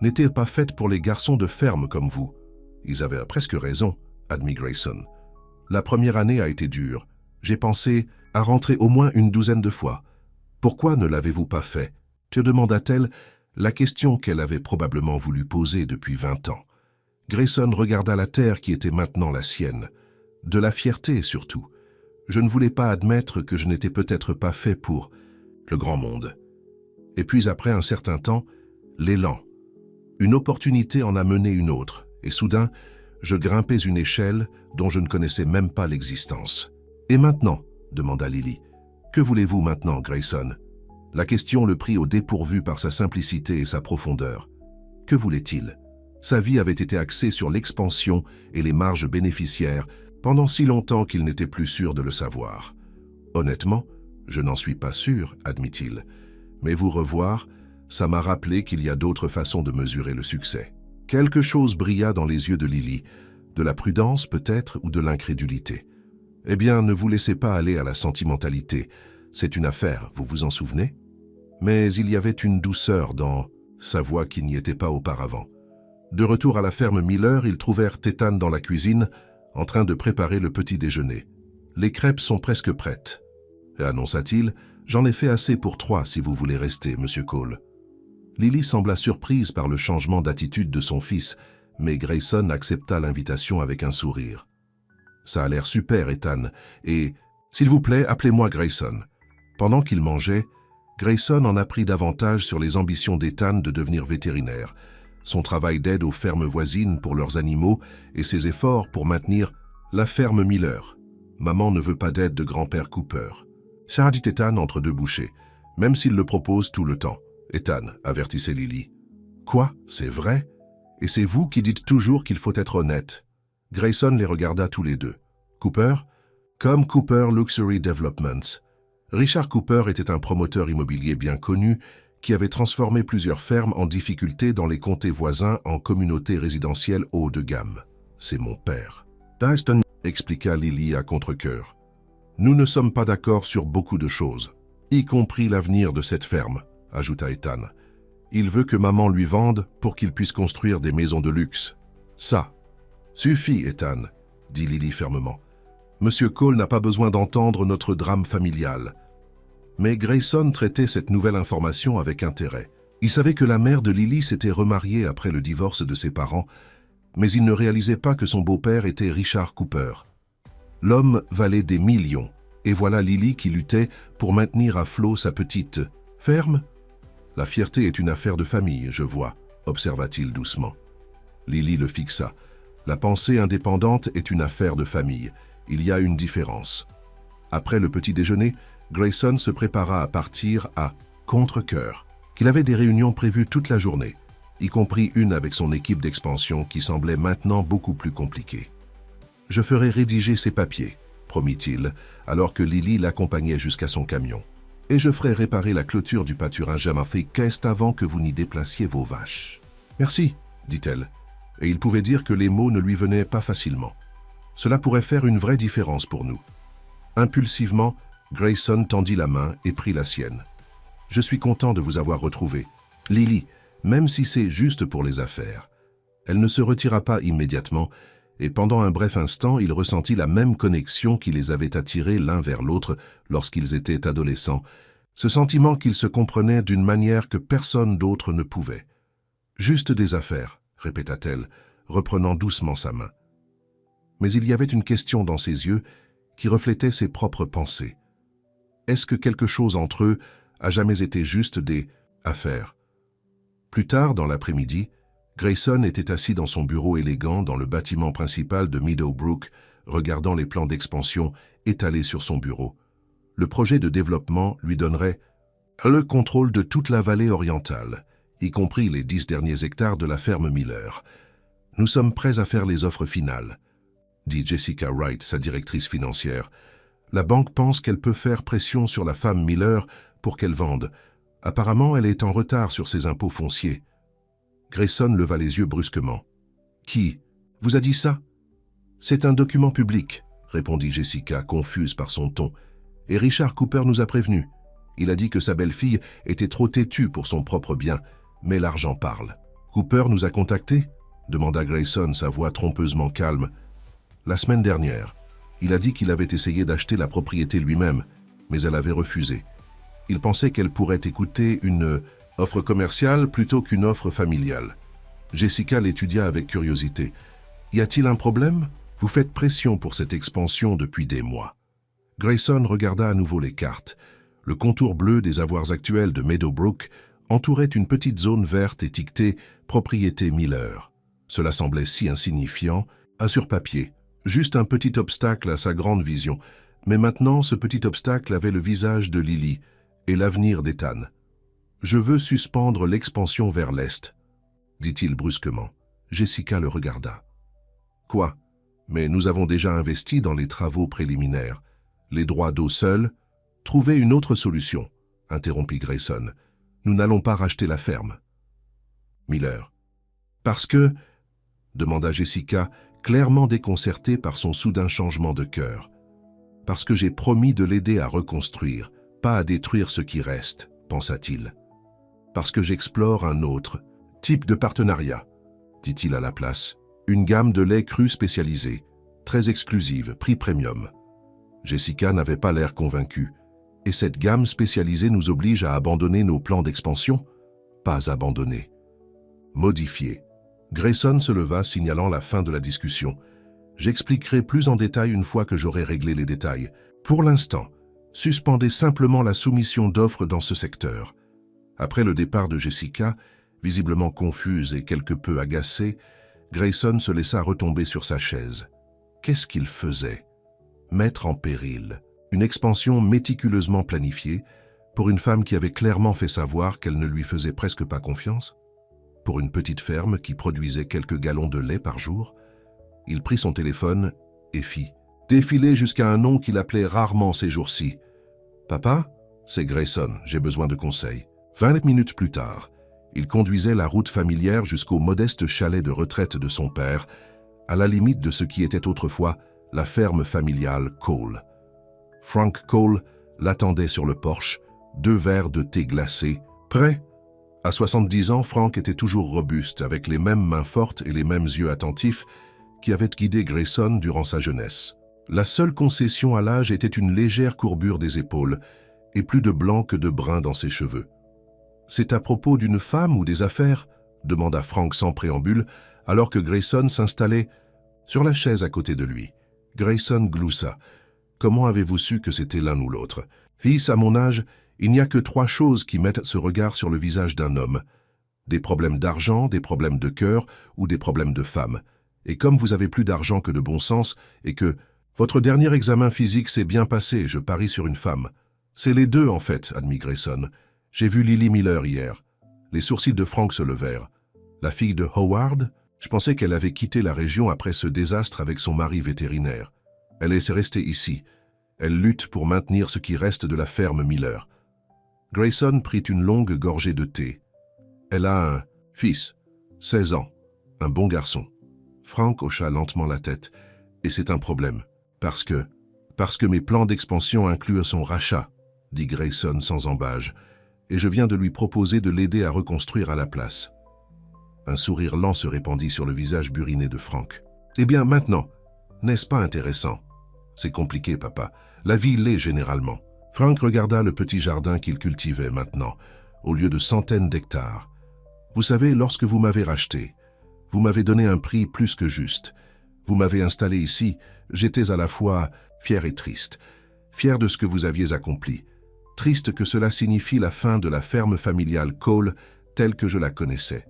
n'étaient pas faites pour les garçons de ferme comme vous. Ils avaient presque raison, admit Grayson. La première année a été dure. J'ai pensé à rentrer au moins une douzaine de fois. Pourquoi ne l'avez-vous pas fait? Te demanda-t-elle, la question qu'elle avait probablement voulu poser depuis 20 ans. Grayson regarda la terre qui était maintenant la sienne. De la fierté surtout. Je ne voulais pas admettre que je n'étais peut-être pas fait pour le grand monde. Et puis après un certain temps, l'élan. Une opportunité en a mené une autre, et soudain, je grimpais une échelle dont je ne connaissais même pas l'existence. « Et maintenant ?» demanda Lily. « Que voulez-vous maintenant, Grayson ?» La question le prit au dépourvu par sa simplicité et sa profondeur. Que voulait-il? Sa vie avait été axée sur l'expansion et les marges bénéficiaires pendant si longtemps qu'il n'était plus sûr de le savoir. « Honnêtement, je n'en suis pas sûr, admit-il. Mais vous revoir, ça m'a rappelé qu'il y a d'autres façons de mesurer le succès. » Quelque chose brilla dans les yeux de Lily, de la prudence peut-être ou de l'incrédulité. « Eh bien, ne vous laissez pas aller à la sentimentalité. C'est une affaire, vous vous en souvenez ?» Mais il y avait une douceur dans sa voix qui n'y était pas auparavant. De retour à la ferme Miller, ils trouvèrent Ethan dans la cuisine, en train de préparer le petit déjeuner. « Les crêpes sont presque prêtes. » annonça-t-il. « J'en ai fait assez pour 3 si vous voulez rester, Monsieur Cole. » Lily sembla surprise par le changement d'attitude de son fils, mais Grayson accepta l'invitation avec un sourire. « Ça a l'air super, Ethan, et s'il vous plaît, appelez-moi Grayson. » Pendant qu'il mangeait, Grayson en apprit davantage sur les ambitions d'Ethan de devenir vétérinaire, son travail d'aide aux fermes voisines pour leurs animaux et ses efforts pour maintenir la ferme Miller. « Maman ne veut pas d'aide de grand-père Cooper. » Ça, dit Ethan entre deux bouchées, même s'il le propose tout le temps. « Ethan, avertissait Lily. »« Quoi, c'est vrai? Et c'est vous qui dites toujours qu'il faut être honnête. » Grayson les regarda tous les deux. « Cooper? » Comme Cooper Luxury Developments. Richard Cooper était un promoteur immobilier bien connu qui avait transformé plusieurs fermes en difficulté dans les comtés voisins en communautés résidentielles haut de gamme. « C'est mon père. » Dyson expliqua Lily à contre-cœur. « Nous ne sommes pas d'accord sur beaucoup de choses, y compris l'avenir de cette ferme, ajouta Ethan. Il veut que maman lui vende pour qu'il puisse construire des maisons de luxe. Ça. Suffit, Ethan, dit Lily fermement. Monsieur Cole n'a pas besoin d'entendre notre drame familial. Mais Grayson traitait cette nouvelle information avec intérêt. Il savait que la mère de Lily s'était remariée après le divorce de ses parents, mais il ne réalisait pas que son beau-père était Richard Cooper. L'homme valait des millions, et voilà Lily qui luttait pour maintenir à flot sa petite ferme. La fierté est une affaire de famille, je vois, observa-t-il doucement. Lily le fixa. La pensée indépendante est une affaire de famille. Il y a une différence. Après le petit déjeuner, Grayson se prépara à partir à contre-cœur, qu'il avait des réunions prévues toute la journée, y compris une avec son équipe d'expansion qui semblait maintenant beaucoup plus compliquée. « Je ferai rédiger ces papiers, » promit-il, alors que Lily l'accompagnait jusqu'à son camion. « Et je ferai réparer la clôture du pâturage Jamafique avant que vous n'y déplaciez vos vaches. »« Merci, » dit-elle, et il pouvait dire que les mots ne lui venaient pas facilement. Cela pourrait faire une vraie différence pour nous. Impulsivement, Grayson tendit la main et prit la sienne. « Je suis content de vous avoir retrouvé. Lily, même si c'est juste pour les affaires. Elle ne se retira pas immédiatement, et pendant un bref instant, il ressentit la même connexion qui les avait attirés l'un vers l'autre lorsqu'ils étaient adolescents, ce sentiment qu'ils se comprenaient d'une manière que personne d'autre ne pouvait. « Juste des affaires », répéta-t-elle, reprenant doucement sa main. Mais il y avait une question dans ses yeux qui reflétait ses propres pensées. Est-ce que quelque chose entre eux a jamais été juste des affaires? Plus tard, dans l'après-midi, Grayson était assis dans son bureau élégant dans le bâtiment principal de Meadowbrook, regardant les plans d'expansion étalés sur son bureau. Le projet de développement lui donnerait le contrôle de toute la vallée orientale, y compris les 10 derniers hectares de la ferme Miller. « Nous sommes prêts à faire les offres finales », dit Jessica Wright, sa directrice financière. « La banque pense qu'elle peut faire pression sur la femme Miller pour qu'elle vende. Apparemment, elle est en retard sur ses impôts fonciers. » Grayson leva les yeux brusquement. « Qui vous a dit ça ?»« C'est un document public, » répondit Jessica, confuse par son ton. « Et Richard Cooper nous a prévenus. Il a dit que sa belle-fille était trop têtue pour son propre bien, mais l'argent parle. »« Cooper nous a contactés ?» demanda Grayson, sa voix trompeusement calme. « La semaine dernière. Il a dit qu'il avait essayé d'acheter la propriété lui-même, mais elle avait refusé. Il pensait qu'elle pourrait écouter une offre commerciale plutôt qu'une offre familiale. » Jessica l'étudia avec curiosité. « Y a-t-il un problème? Vous faites pression pour cette expansion depuis des mois. » Grayson regarda à nouveau les cartes. Le contour bleu des avoirs actuels de Meadowbrook entourait une petite zone verte étiquetée « Propriété Miller ». Cela semblait si insignifiant, sur papier, juste un petit obstacle à sa grande vision. Mais maintenant, ce petit obstacle avait le visage de Lily et l'avenir d'Ethan. « Je veux suspendre l'expansion vers l'Est », dit-il brusquement. Jessica le regarda. « Quoi? Mais nous avons déjà investi dans les travaux préliminaires. Les droits d'eau seuls? Trouvez une autre solution, » interrompit Grayson. « Nous n'allons pas racheter la ferme. » Miller. « Parce que... » demanda Jessica, clairement déconcertée par son soudain changement de cœur. « Parce que j'ai promis de l'aider à reconstruire, pas à détruire ce qui reste, pensa-t-il. Parce que j'explore un autre type de partenariat, dit-il à la place. Une gamme de lait cru spécialisé, très exclusive, prix premium. Jessica n'avait pas l'air convaincue. Et cette gamme spécialisée nous oblige à abandonner nos plans d'expansion? Pas abandonner. Modifier. Grayson se leva, signalant la fin de la discussion. J'expliquerai plus en détail une fois que j'aurai réglé les détails. Pour l'instant, suspendez simplement la soumission d'offres dans ce secteur. Après le départ de Jessica, visiblement confuse et quelque peu agacée, Grayson se laissa retomber sur sa chaise. Qu'est-ce qu'il faisait? Mettre en péril une expansion méticuleusement planifiée pour une femme qui avait clairement fait savoir qu'elle ne lui faisait presque pas confiance? Pour une petite ferme qui produisait quelques gallons de lait par jour? Il prit son téléphone et fit défiler jusqu'à un nom qu'il appelait rarement ces jours-ci. « Papa, c'est Grayson, j'ai besoin de conseils. » 20 minutes plus tard, il conduisait la route familière jusqu'au modeste chalet de retraite de son père, à la limite de ce qui était autrefois la ferme familiale Cole. Frank Cole l'attendait sur le porche, 2 verres de thé glacé, prêt. À 70 ans, Frank était toujours robuste, avec les mêmes mains fortes et les mêmes yeux attentifs qui avaient guidé Grayson durant sa jeunesse. La seule concession à l'âge était une légère courbure des épaules et plus de blanc que de brun dans ses cheveux. « C'est à propos d'une femme ou des affaires ?» demanda Frank sans préambule, alors que Grayson s'installait sur la chaise à côté de lui. Grayson gloussa. « Comment avez-vous su que c'était l'un ou l'autre? Fils, à mon âge, il n'y a que 3 choses qui mettent ce regard sur le visage d'un homme. Des problèmes d'argent, des problèmes de cœur ou des problèmes de femme. Et comme vous avez plus d'argent que de bon sens et que votre dernier examen physique s'est bien passé, je parie sur une femme. C'est les deux, en fait, admit Grayson. J'ai vu Lily Miller hier. » Les sourcils de Frank se levèrent. « La fille de Howard? Je pensais qu'elle avait quitté la région après ce désastre avec son mari vétérinaire. Elle est restée ici. Elle lutte pour maintenir ce qui reste de la ferme Miller. » Grayson prit une longue gorgée de thé. « Elle a un fils, 16 ans, un bon garçon. » Frank hocha lentement la tête. « Et c'est un problème. Parce que mes plans d'expansion incluent son rachat, » dit Grayson sans embâge. « Et je viens de lui proposer de l'aider à reconstruire à la place. » Un sourire lent se répandit sur le visage buriné de Frank. « Eh bien, maintenant, n'est-ce pas intéressant ?»« C'est compliqué, papa. La vie l'est généralement. » Frank regarda le petit jardin qu'il cultivait maintenant, au lieu de centaines d'hectares. « Vous savez, lorsque vous m'avez racheté, vous m'avez donné un prix plus que juste. Vous m'avez installé ici, j'étais à la fois fier et triste. Fier de ce que vous aviez accompli. Triste que cela signifie la fin de la ferme familiale Cole telle que je la connaissais. »«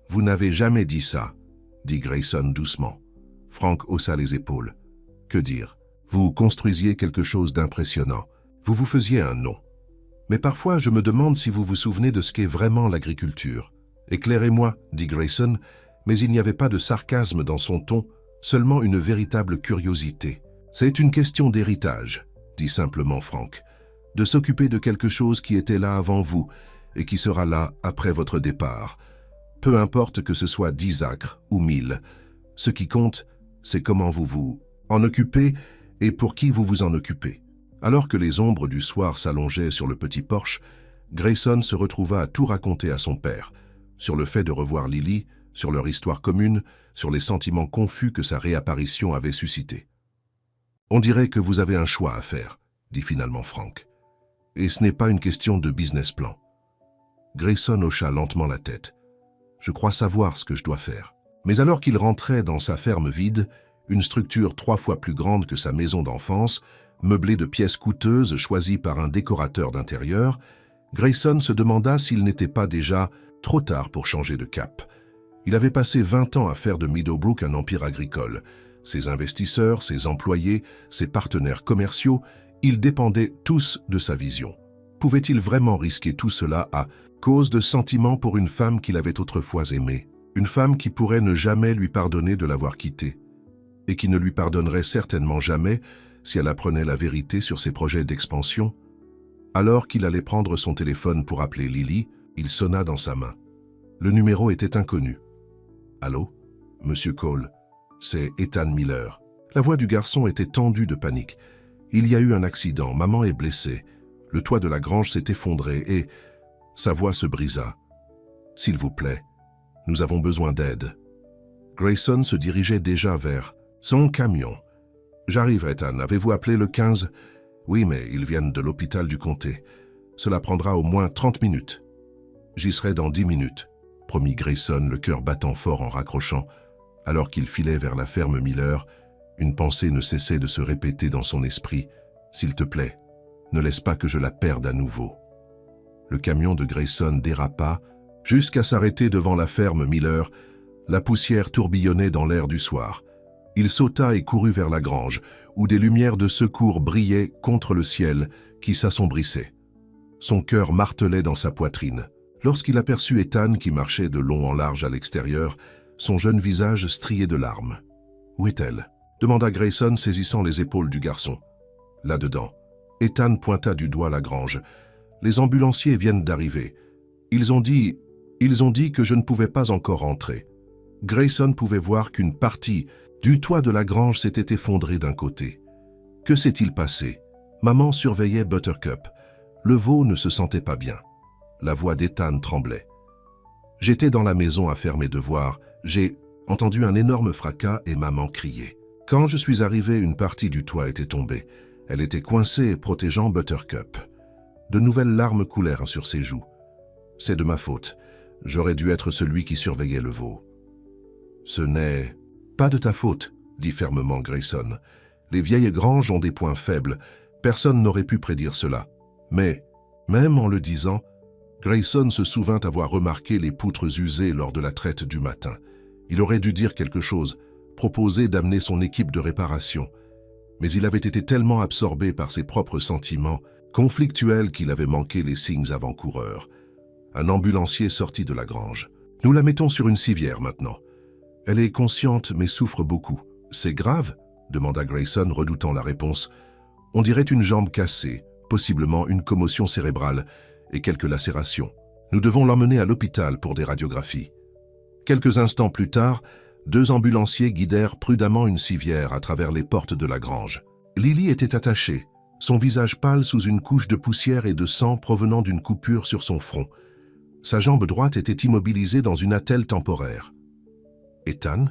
Vous n'avez jamais dit ça, » dit Grayson doucement. Frank haussa les épaules. « Que dire? Vous construisiez quelque chose d'impressionnant. Vous vous faisiez un nom. Mais parfois, je me demande si vous vous souvenez de ce qu'est vraiment l'agriculture. Éclairez-moi, dit Grayson, mais il n'y avait pas de sarcasme dans son ton, seulement une véritable curiosité. C'est une question d'héritage, dit simplement Frank, de s'occuper de quelque chose qui était là avant vous et qui sera là après votre départ. Peu importe que ce soit 10 acres ou 1000, ce qui compte, c'est comment vous vous en occupez et pour qui vous vous en occupez. Alors que les ombres du soir s'allongeaient sur le petit porche, Grayson se retrouva à tout raconter à son père, sur le fait de revoir Lily, sur leur histoire commune, sur les sentiments confus que sa réapparition avait suscités. « On dirait que vous avez un choix à faire, » dit finalement Frank. « Et ce n'est pas une question de business plan. » Grayson hocha lentement la tête. « Je crois savoir ce que je dois faire. » Mais alors qu'il rentrait dans sa ferme vide, une structure 3 fois plus grande que sa maison d'enfance, meublée de pièces coûteuses choisies par un décorateur d'intérieur, Grayson se demanda s'il n'était pas déjà trop tard pour changer de cap. Il avait passé 20 ans à faire de Meadowbrook un empire agricole. Ses investisseurs, ses employés, ses partenaires commerciaux, ils dépendaient tous de sa vision. Pouvait-il vraiment risquer tout cela à cause de sentiments pour une femme qu'il avait autrefois aimée? Une femme qui pourrait ne jamais lui pardonner de l'avoir quittée, et qui ne lui pardonnerait certainement jamais si elle apprenait la vérité sur ses projets d'expansion. Alors qu'il allait prendre son téléphone pour appeler Lily, il sonna dans sa main. Le numéro était inconnu. « Allô, Monsieur Cole, c'est Ethan Miller. » La voix du garçon était tendue de panique. « Il y a eu un accident, maman est blessée. Le toit de la grange s'est effondré et... » Sa voix se brisa. « S'il vous plaît, nous avons besoin d'aide. » Grayson se dirigeait déjà vers son camion. « J'arrive, Ethan. Avez-vous appelé le 15 ?»« Oui, mais ils viennent de l'hôpital du comté. Cela prendra au moins 30 minutes. »« J'y serai dans 10 minutes. » promit Grayson, le cœur battant fort en raccrochant. Alors qu'il filait vers la ferme Miller, une pensée ne cessait de se répéter dans son esprit. « S'il te plaît, ne laisse pas que je la perde à nouveau. » Le camion de Grayson dérapa jusqu'à s'arrêter devant la ferme Miller. La poussière tourbillonnait dans l'air du soir. Il sauta et courut vers la grange, où des lumières de secours brillaient contre le ciel qui s'assombrissait. Son cœur martelait dans sa poitrine. Lorsqu'il aperçut Ethan qui marchait de long en large à l'extérieur, son jeune visage strié de larmes. « Où est-elle » demanda Grayson, saisissant les épaules du garçon. « Là-dedans. » Ethan pointa du doigt la grange. « Les ambulanciers viennent d'arriver. Ils ont dit que je ne pouvais pas encore entrer. » Grayson pouvait voir qu'une partie du toit de la grange s'était effondrée d'un côté. Que s'est-il passé? Maman surveillait Buttercup. Le veau ne se sentait pas bien. La voix d'Ethan tremblait. « J'étais dans la maison à faire mes devoirs. J'ai entendu un énorme fracas et maman criait. Quand je suis arrivé, une partie du toit était tombée. Elle était coincée, protégeant Buttercup. De nouvelles larmes coulèrent sur ses joues. C'est de ma faute. J'aurais dû être celui qui surveillait le veau. »« Ce n'est pas de ta faute, » dit fermement Grayson. « Les vieilles granges ont des points faibles. Personne n'aurait pu prédire cela. Mais, même en le disant, Grayson se souvint avoir remarqué les poutres usées lors de la traite du matin. Il aurait dû dire quelque chose, proposer d'amener son équipe de réparation. Mais il avait été tellement absorbé par ses propres sentiments, conflictuels, qu'il avait manqué les signes avant-coureurs. Un ambulancier sortit de la grange. « Nous la mettons sur une civière maintenant. Elle est consciente mais souffre beaucoup. C'est grave ?» demanda Grayson, redoutant la réponse. « On dirait une jambe cassée, possiblement une commotion cérébrale et quelques lacérations. Nous devons l'emmener à l'hôpital pour des radiographies. » Quelques instants plus tard, 2 ambulanciers guidèrent prudemment une civière à travers les portes de la grange. Lily était attachée, son visage pâle sous une couche de poussière et de sang provenant d'une coupure sur son front. Sa jambe droite était immobilisée dans une attelle temporaire. « Ethan »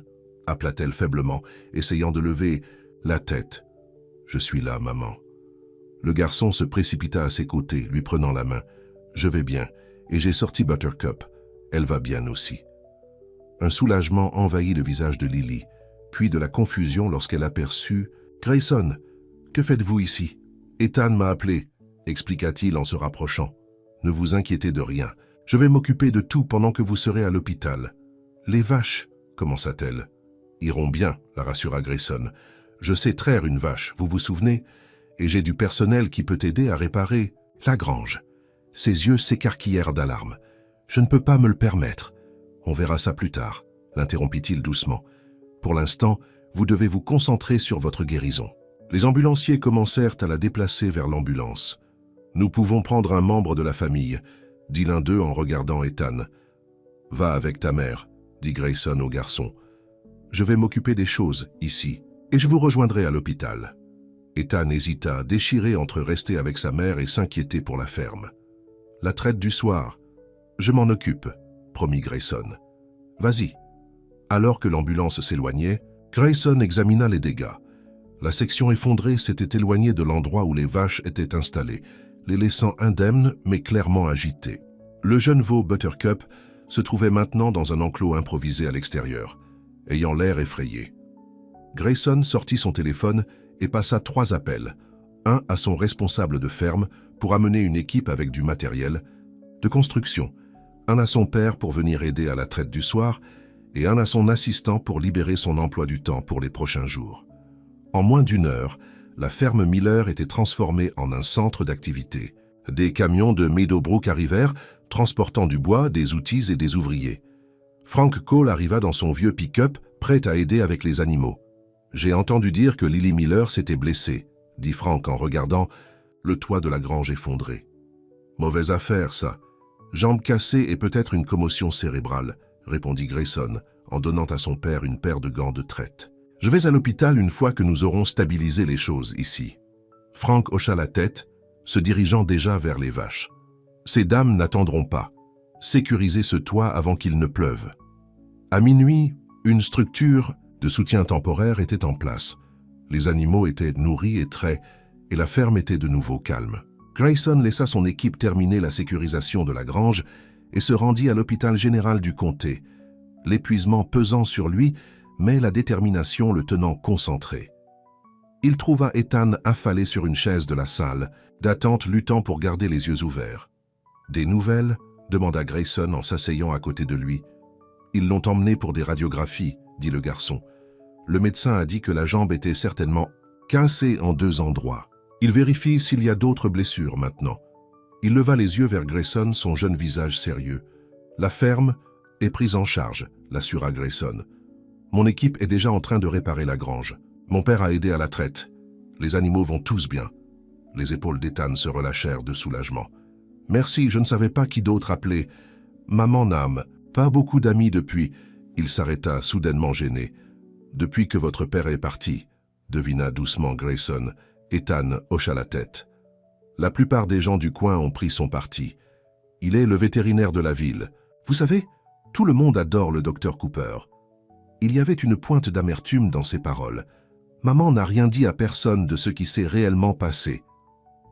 appela-t-elle faiblement, essayant de lever la tête. « Je suis là, maman. » Le garçon se précipita à ses côtés, lui prenant la main. « Je vais bien, et j'ai sorti Buttercup. Elle va bien aussi. » Un soulagement envahit le visage de Lily, puis de la confusion lorsqu'elle aperçut « Grayson, que faites-vous ici ?»« Ethan m'a appelé, » expliqua-t-il en se rapprochant. « Ne vous inquiétez de rien. Je vais m'occuper de tout pendant que vous serez à l'hôpital. »« Les vaches, » commença-t-elle. « Iront bien, » la rassura Grayson. « Je sais traire une vache, vous vous souvenez? Et j'ai du personnel qui peut aider à réparer la grange. » Ses yeux s'écarquillèrent d'alarme. « Je ne peux pas me le permettre. On verra ça plus tard, » l'interrompit-il doucement. « Pour l'instant, vous devez vous concentrer sur votre guérison. » Les ambulanciers commencèrent à la déplacer vers l'ambulance. « Nous pouvons prendre un membre de la famille, » dit l'un d'eux en regardant Ethan. « Va avec ta mère, » dit Grayson au garçon. « Je vais m'occuper des choses ici, et je vous rejoindrai à l'hôpital. » Ethan hésita, déchiré entre rester avec sa mère et s'inquiéter pour la ferme. « La traite du soir, je m'en occupe, » promit Grayson. « Vas-y. » Alors que l'ambulance s'éloignait, Grayson examina les dégâts. La section effondrée s'était éloignée de l'endroit où les vaches étaient installées, les laissant indemnes mais clairement agitées. Le jeune veau Buttercup se trouvait maintenant dans un enclos improvisé à l'extérieur, ayant l'air effrayé. Grayson sortit son téléphone et passa 3 appels, un à son responsable de ferme pour amener une équipe avec du matériel de construction, un à son père pour venir aider à la traite du soir et un à son assistant pour libérer son emploi du temps pour les prochains jours. En moins d'1 heure, la ferme Miller était transformée en un centre d'activité. Des camions de Meadowbrook arrivèrent, transportant du bois, des outils et des ouvriers. Frank Cole arriva dans son vieux pick-up, prêt à aider avec les animaux. « J'ai entendu dire que Lily Miller s'était blessée, » dit Frank en regardant le toit de la grange effondré. « Mauvaise affaire, ça. Jambe cassée et peut-être une commotion cérébrale, » répondit Grayson, en donnant à son père une paire de gants de traite. « Je vais à l'hôpital une fois que nous aurons stabilisé les choses ici. » Frank hocha la tête, se dirigeant déjà vers les vaches. « Ces dames n'attendront pas. Sécurisez ce toit avant qu'il ne pleuve. » À minuit, une structure de soutien temporaire était en place. Les animaux étaient nourris et traits, et la ferme était de nouveau calme. Grayson laissa son équipe terminer la sécurisation de la grange et se rendit à l'hôpital général du comté, l'épuisement pesant sur lui, mais la détermination le tenant concentré. Il trouva Ethan affalé sur une chaise de la salle, d'attente luttant pour garder les yeux ouverts. « Des nouvelles ?» demanda Grayson en s'asseyant à côté de lui. « Ils l'ont emmené pour des radiographies, » dit le garçon. Le médecin a dit que la jambe était certainement cassée en 2 endroits. Il vérifie s'il y a d'autres blessures maintenant. Il leva les yeux vers Grayson, son jeune visage sérieux. « La ferme est prise en charge, » l'assura Grayson. « Mon équipe est déjà en train de réparer la grange. Mon père a aidé à la traite. Les animaux vont tous bien. » Les épaules d'Ethan se relâchèrent de soulagement. « Merci, je ne savais pas qui d'autre appeler. Maman n'a pas beaucoup d'amis depuis. » Il s'arrêta, soudainement gêné. « Depuis que votre père est parti, » devina doucement Grayson. Ethan hocha la tête. « La plupart des gens du coin ont pris son parti. Il est le vétérinaire de la ville. Vous savez, tout le monde adore le docteur Cooper. » Il y avait une pointe d'amertume dans ses paroles. Maman n'a rien dit à personne de ce qui s'est réellement passé.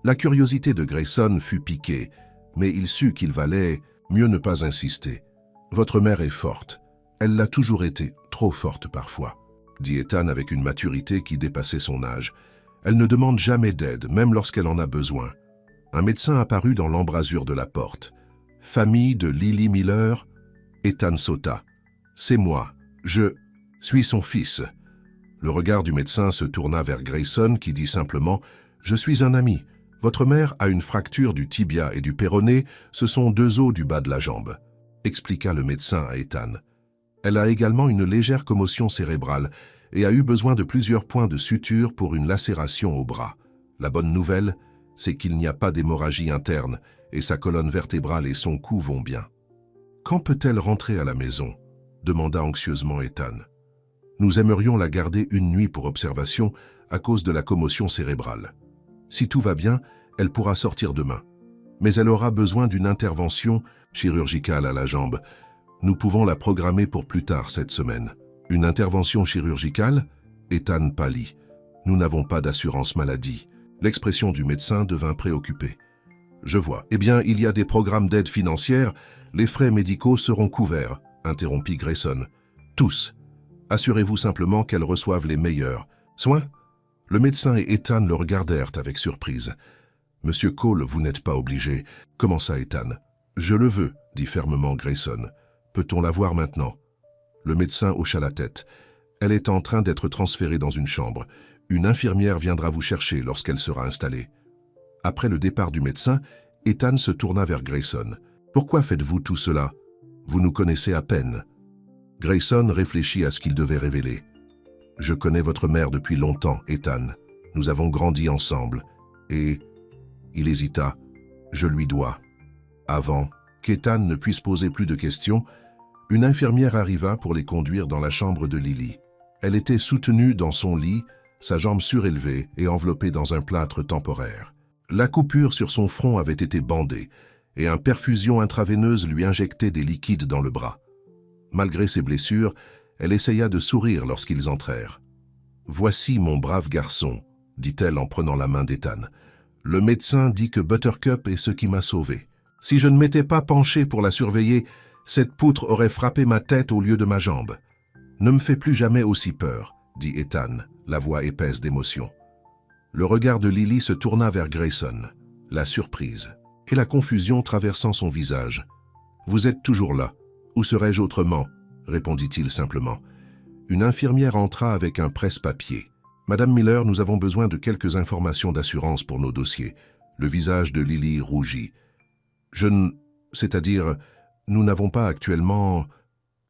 La curiosité de Grayson fut piquée, mais il sut qu'il valait mieux ne pas insister. « Votre mère est forte. Elle l'a toujours été, trop forte parfois, » dit Ethan avec une maturité qui dépassait son âge. « Elle ne demande jamais d'aide, même lorsqu'elle en a besoin. » Un médecin apparut dans l'embrasure de la porte. « Famille de Lily Miller ?» Ethan sauta. « C'est moi. Je suis son fils. » Le regard du médecin se tourna vers Grayson qui dit simplement « Je suis un ami. Votre mère a une fracture du tibia et du péroné, ce sont 2 os du bas de la jambe. » expliqua le médecin à Ethan. Elle a également une légère commotion cérébrale et a eu besoin de plusieurs points de suture pour une lacération au bras. La bonne nouvelle, c'est qu'il n'y a pas d'hémorragie interne et sa colonne vertébrale et son cou vont bien. « Quand peut-elle rentrer à la maison ?» demanda anxieusement Ethan. « Nous aimerions la garder une nuit pour observation à cause de la commotion cérébrale. Si tout va bien, elle pourra sortir demain. » Mais elle aura besoin d'une intervention chirurgicale à la jambe. Nous pouvons la programmer pour plus tard cette semaine. Une intervention chirurgicale? Ethan pâlit. Nous n'avons pas d'assurance maladie. L'expression du médecin devint préoccupée. Je vois. Eh bien, il y a des programmes d'aide financière. Les frais médicaux seront couverts, interrompit Grayson. Tous. Assurez-vous simplement qu'elle reçoive les meilleurs soins. Le médecin et Ethan le regardèrent avec surprise. Monsieur Cole, vous n'êtes pas obligé, commença Ethan. Je le veux, dit fermement Grayson. Peut-on la voir maintenant? Le médecin hocha la tête. Elle est en train d'être transférée dans une chambre. Une infirmière viendra vous chercher lorsqu'elle sera installée. Après le départ du médecin, Ethan se tourna vers Grayson. Pourquoi faites-vous tout cela? Vous nous connaissez à peine. Grayson réfléchit à ce qu'il devait révéler. Je connais votre mère depuis longtemps, Ethan. Nous avons grandi ensemble. Et... Il hésita. Je lui dois. Avant qu'Ethan ne puisse poser plus de questions, une infirmière arriva pour les conduire dans la chambre de Lily. Elle était soutenue dans son lit, sa jambe surélevée et enveloppée dans un plâtre temporaire. La coupure sur son front avait été bandée et une perfusion intraveineuse lui injectait des liquides dans le bras. Malgré ses blessures, elle essaya de sourire lorsqu'ils entrèrent. « Voici mon brave garçon », dit-elle en prenant la main d'Ethan. « Le médecin dit que Buttercup est ce qui m'a sauvé. Si je ne m'étais pas penché pour la surveiller, cette poutre aurait frappé ma tête au lieu de ma jambe. Ne me fais plus jamais aussi peur, dit Ethan, la voix épaisse d'émotion. Le regard de Lily se tourna vers Grayson, la surprise et la confusion traversant son visage. Vous êtes toujours là. Où serais-je autrement? Répondit-il simplement. Une infirmière entra avec un presse-papier. Madame Miller, nous avons besoin de quelques informations d'assurance pour nos dossiers. Le visage de Lily rougit. C'est-à-dire, nous n'avons pas actuellement...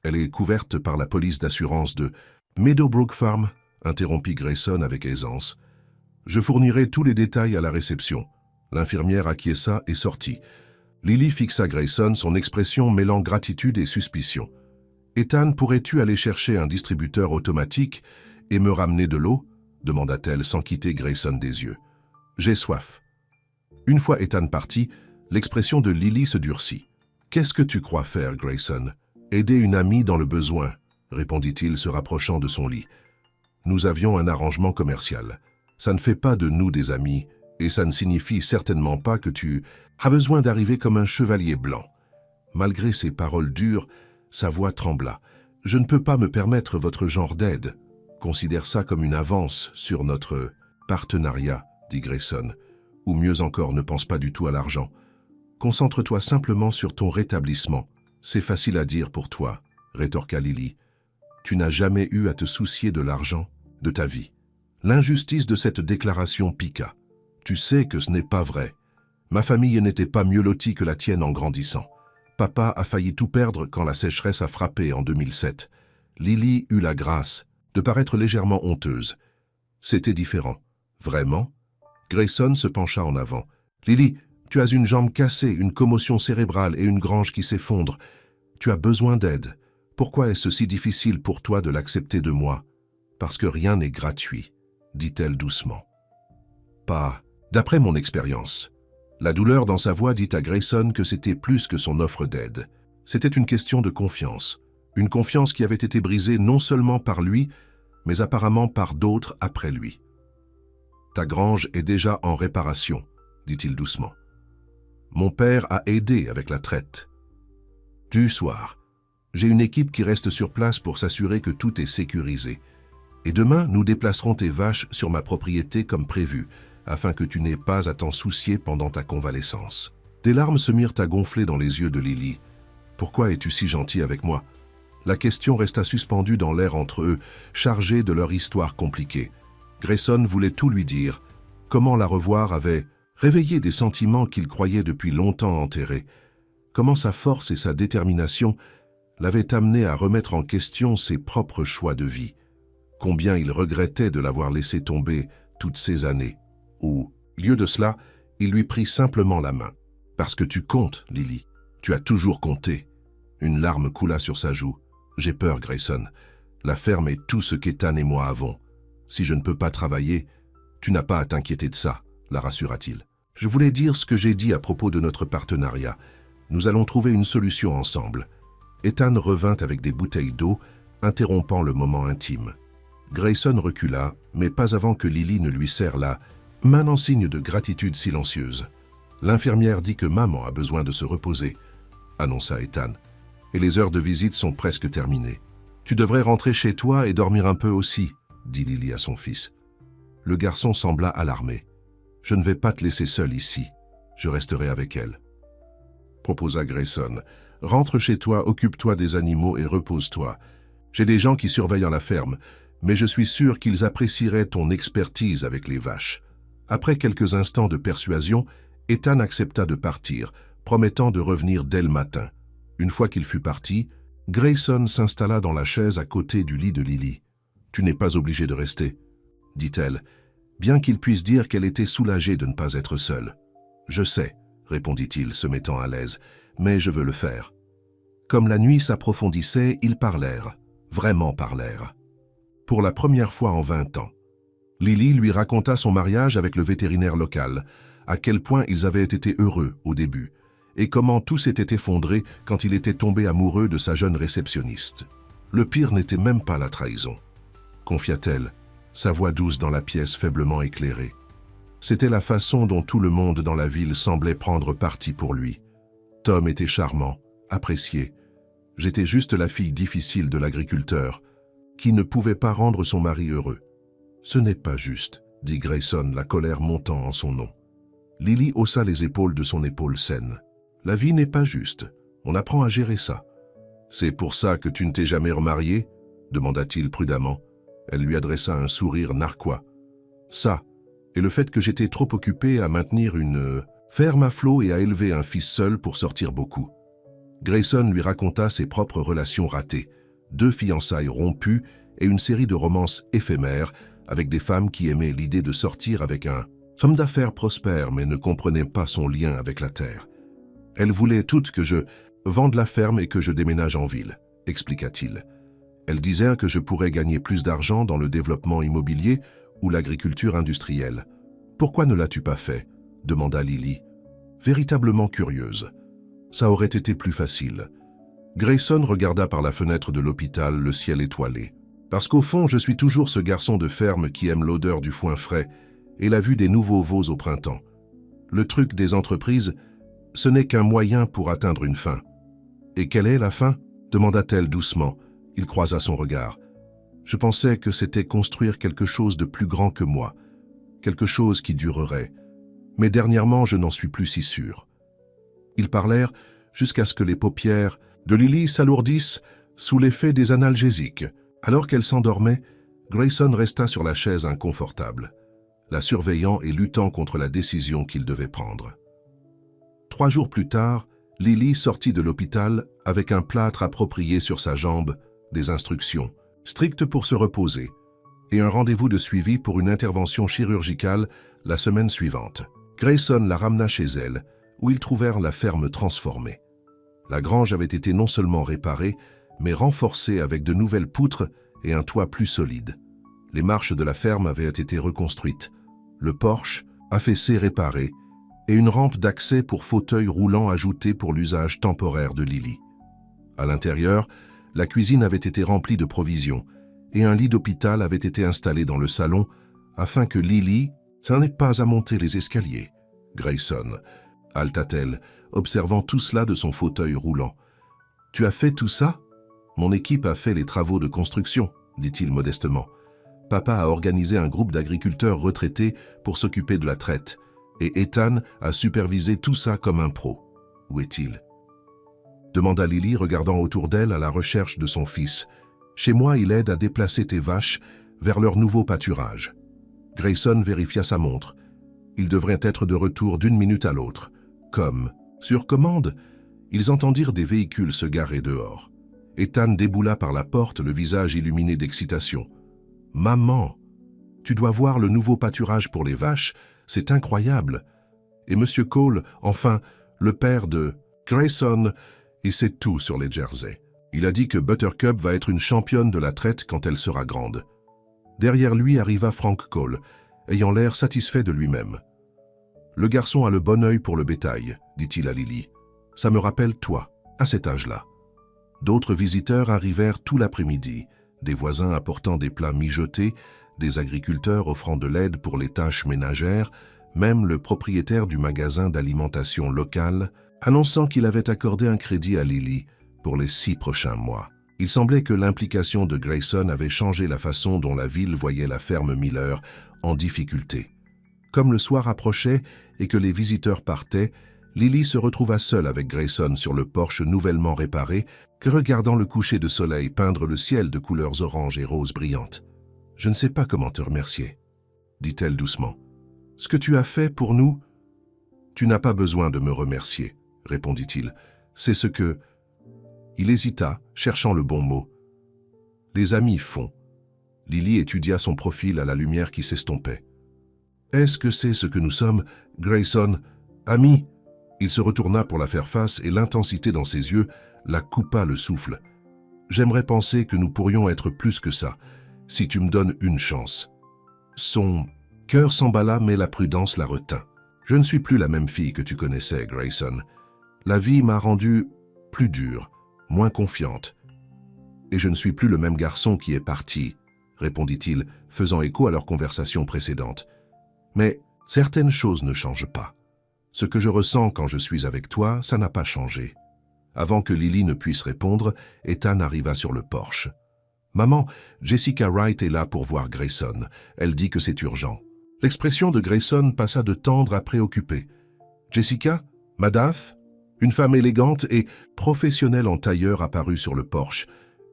Elle est couverte par la police d'assurance de Meadowbrook Farm, interrompit Grayson avec aisance. Je fournirai tous les détails à la réception. L'infirmière acquiesça et sortit. Lily fixa Grayson, son expression mêlant gratitude et suspicion. Ethan, pourrais-tu aller chercher un distributeur automatique et me ramener de l'eau? Demanda-t-elle sans quitter Grayson des yeux. J'ai soif. Une fois Ethan parti, l'expression de Lily se durcit. Qu'est-ce que tu crois faire, Grayson? Aider une amie dans le besoin, répondit-il se rapprochant de son lit. Nous avions un arrangement commercial. Ça ne fait pas de nous des amis, et ça ne signifie certainement pas que tu as besoin d'arriver comme un chevalier blanc. Malgré ces paroles dures, sa voix trembla. Je ne peux pas me permettre votre genre d'aide. Considère ça comme une avance sur notre partenariat, dit Grayson. Ou mieux encore, ne pense pas du tout à l'argent. Concentre-toi simplement sur ton rétablissement. C'est facile à dire pour toi, rétorqua Lily. Tu n'as jamais eu à te soucier de l'argent de ta vie. L'injustice de cette déclaration piqua. Tu sais que ce n'est pas vrai. Ma famille n'était pas mieux lotie que la tienne en grandissant. Papa a failli tout perdre quand la sécheresse a frappé en 2007. Lily eut la grâce de paraître légèrement honteuse. C'était différent. Vraiment? Grayson se pencha en avant. Lily, tu as une jambe cassée, une commotion cérébrale et une grange qui s'effondre. Tu as besoin d'aide. Pourquoi est-ce si difficile pour toi de l'accepter de moi? Parce que rien n'est gratuit, dit-elle doucement. Pas, d'après mon expérience. La douleur dans sa voix dit à Grayson que c'était plus que son offre d'aide. C'était une question de confiance. Une confiance qui avait été brisée non seulement par lui, mais apparemment par d'autres après lui. Ta grange est déjà en réparation, dit-il doucement. Mon père a aidé avec la traite. Du soir, j'ai une équipe qui reste sur place pour s'assurer que tout est sécurisé. Et demain, nous déplacerons tes vaches sur ma propriété comme prévu, afin que tu n'aies pas à t'en soucier pendant ta convalescence. Des larmes se mirent à gonfler dans les yeux de Lily. Pourquoi es-tu si gentil avec moi? La question resta suspendue dans l'air entre eux, chargée de leur histoire compliquée. Grayson voulait tout lui dire. Comment la revoir avait réveillé des sentiments qu'il croyait depuis longtemps enterrés. Comment sa force et sa détermination l'avaient amené à remettre en question ses propres choix de vie. Combien il regrettait de l'avoir laissé tomber toutes ces années. Ou, lieu de cela, il lui prit simplement la main. « Parce que tu comptes, Lily. Tu as toujours compté. » Une larme coula sur sa joue. « J'ai peur, Grayson. La ferme est tout ce qu'Ethan et moi avons. Si je ne peux pas travailler, tu n'as pas à t'inquiéter de ça, la rassura-t-il. Je voulais dire ce que j'ai dit à propos de notre partenariat. Nous allons trouver une solution ensemble. » Ethan revint avec des bouteilles d'eau, interrompant le moment intime. Grayson recula, mais pas avant que Lily ne lui serre la main en signe de gratitude silencieuse. « L'infirmière dit que maman a besoin de se reposer, » annonça Ethan. « Et les heures de visite sont presque terminées. Tu devrais rentrer chez toi et dormir un peu aussi, » dit Lily à son fils. Le garçon sembla alarmé. « Je ne vais pas te laisser seul ici. Je resterai avec elle. » proposa Grayson. « Rentre chez toi, occupe-toi des animaux et repose-toi. J'ai des gens qui surveillent la ferme, mais je suis sûr qu'ils apprécieraient ton expertise avec les vaches. » Après quelques instants de persuasion, Ethan accepta de partir, promettant de revenir dès le matin. Une fois qu'il fut parti, Grayson s'installa dans la chaise à côté du lit de Lily. « Tu n'es pas obligé de rester, » dit-elle, bien qu'il puisse dire qu'elle était soulagée de ne pas être seule. « Je sais, » répondit-il, se mettant à l'aise, « mais je veux le faire. » Comme la nuit s'approfondissait, ils parlèrent, vraiment parlèrent. Pour la première fois en 20 ans. Lily lui raconta son mariage avec le vétérinaire local, à quel point ils avaient été heureux au début, et comment tout s'était effondré quand il était tombé amoureux de sa jeune réceptionniste. Le pire n'était même pas la trahison, confia-t-elle, sa voix douce dans la pièce faiblement éclairée. C'était la façon dont tout le monde dans la ville semblait prendre parti pour lui. Tom était charmant, apprécié. J'étais juste la fille difficile de l'agriculteur, qui ne pouvait pas rendre son mari heureux. Ce n'est pas juste, dit Grayson, la colère montant en son nom. Lily haussa les épaules de son épaule saine. La vie n'est pas juste. On apprend à gérer ça. C'est pour ça que tu ne t'es jamais remarié? Demanda-t-il prudemment. Elle lui adressa un sourire narquois. Ça, et le fait que j'étais trop occupé à maintenir une ferme à flot et à élever un fils seul pour sortir beaucoup. Grayson lui raconta ses propres relations ratées, 2 fiançailles rompues et une série de romances éphémères avec des femmes qui aimaient l'idée de sortir avec un homme d'affaires prospère mais ne comprenaient pas son lien avec la terre. Elles voulaient toutes que je vende la ferme et que je déménage en ville, expliqua-t-il. Elles disaient que je pourrais gagner plus d'argent dans le développement immobilier ou l'agriculture industrielle. « Pourquoi ne l'as-tu pas fait ?» demanda Lily, véritablement curieuse. « Ça aurait été plus facile. » Grayson regarda par la fenêtre de l'hôpital le ciel étoilé. « Parce qu'au fond, je suis toujours ce garçon de ferme qui aime l'odeur du foin frais et la vue des nouveaux veaux au printemps. Le truc des entreprises, ce n'est qu'un moyen pour atteindre une fin. »« Et quelle est la fin ?» demanda-t-elle doucement. Il croisa son regard. « Je pensais que c'était construire quelque chose de plus grand que moi, quelque chose qui durerait. Mais dernièrement, je n'en suis plus si sûr. » Ils parlèrent jusqu'à ce que les paupières de Lily s'alourdissent sous l'effet des analgésiques. Alors qu'elle s'endormait, Grayson resta sur la chaise inconfortable, la surveillant et luttant contre la décision qu'il devait prendre. 3 jours plus tard, Lily sortit de l'hôpital avec un plâtre approprié sur sa jambe, des instructions, strictes pour se reposer, et un rendez-vous de suivi pour une intervention chirurgicale la semaine suivante. Grayson la ramena chez elle, où ils trouvèrent la ferme transformée. La grange avait été non seulement réparée, mais renforcée avec de nouvelles poutres et un toit plus solide. Les marches de la ferme avaient été reconstruites, le porche, affaissé, réparé, et une rampe d'accès pour fauteuil roulant ajoutée pour l'usage temporaire de Lily. À l'intérieur, la cuisine avait été remplie de provisions, et un lit d'hôpital avait été installé dans le salon afin que Lily « Ça n'est pas à monter les escaliers, Grayson », halta-t-elle, observant tout cela de son fauteuil roulant. « Tu as fait tout ça ? Mon équipe a fait les travaux de construction, » dit-il modestement. « Papa a organisé un groupe d'agriculteurs retraités pour s'occuper de la traite, et Ethan a supervisé tout ça comme un pro. Où est-il » demanda Lily, regardant autour d'elle à la recherche de son fils. « Chez moi, il aide à déplacer tes vaches vers leur nouveau pâturage. » Grayson vérifia sa montre. Il devrait être de retour d'1 minute à l'autre. Comme, sur commande, ils entendirent des véhicules se garer dehors. Ethan déboula par la porte, le visage illuminé d'excitation. « Maman, tu dois voir le nouveau pâturage pour les vaches, c'est incroyable. » Et M. Cole, enfin, le père de Grayson, il sait tout sur les Jersey. Il a dit que Buttercup va être une championne de la traite quand elle sera grande. Derrière lui arriva Frank Cole, ayant l'air satisfait de lui-même. Le garçon a le bon œil pour le bétail, dit-il à Lily. Ça me rappelle toi, à cet âge-là. D'autres visiteurs arrivèrent tout l'après-midi, des voisins apportant des plats mijotés, des agriculteurs offrant de l'aide pour les tâches ménagères, même le propriétaire du magasin d'alimentation locale, annonçant qu'il avait accordé un crédit à Lily pour les 6 prochains mois. Il semblait que l'implication de Grayson avait changé la façon dont la ville voyait la ferme Miller en difficulté. Comme le soir approchait et que les visiteurs partaient, Lily se retrouva seule avec Grayson sur le porche nouvellement réparé, regardant le coucher de soleil peindre le ciel de couleurs orange et rose brillantes. « Je ne sais pas comment te remercier, » dit-elle doucement. « Ce que tu as fait pour nous... »« Tu n'as pas besoin de me remercier, » répondit-il. « C'est ce que... » Il hésita, cherchant le bon mot. « Les amis font. » Lily étudia son profil à la lumière qui s'estompait. « Est-ce que c'est ce que nous sommes, Grayson? Amis ?» Il se retourna pour la faire face et l'intensité dans ses yeux la coupa le souffle. « J'aimerais penser que nous pourrions être plus que ça, si tu me donnes une chance. » Son cœur s'emballa, mais la prudence la retint. « Je ne suis plus la même fille que tu connaissais, Grayson. La vie m'a rendue plus dure, moins confiante. Et je ne suis plus le même garçon qui est parti, » répondit-il, faisant écho à leur conversation précédente. « Mais certaines choses ne changent pas. Ce que je ressens quand je suis avec toi, ça n'a pas changé. » Avant que Lily ne puisse répondre, Ethan arriva sur le porche. « Maman, Jessica Wright est là pour voir Grayson. Elle dit que c'est urgent. » L'expression de Grayson passa de tendre à préoccupé. « Jessica? Madaf ?» Une femme élégante et professionnelle en tailleur apparut sur le porche,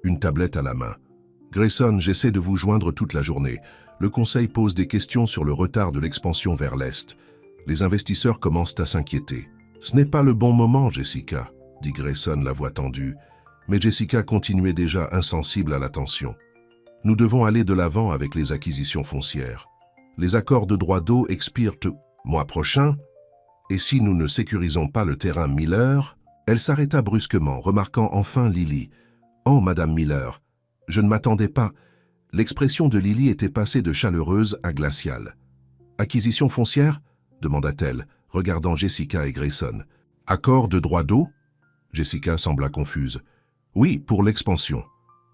une tablette à la main. « Grayson, j'essaie de vous joindre toute la journée. Le conseil pose des questions sur le retard de l'expansion vers l'Est. Les investisseurs commencent à s'inquiéter. « Ce n'est pas le bon moment, Jessica, » dit Grayson, la voix tendue. Mais Jessica continuait déjà insensible à l'attention. « Nous devons aller de l'avant avec les acquisitions foncières. Les accords de droit d'eau expirent le mois prochain, et si nous ne sécurisons pas le terrain Miller... » Elle s'arrêta brusquement, remarquant enfin Lily. « Oh, Madame Miller, je ne m'attendais pas. » L'expression de Lily était passée de chaleureuse à glaciale. « Acquisition foncière ?» demanda-t-elle, regardant Jessica et Grayson. « Accord de droit d'eau ?» Jessica sembla confuse. « Oui, pour l'expansion.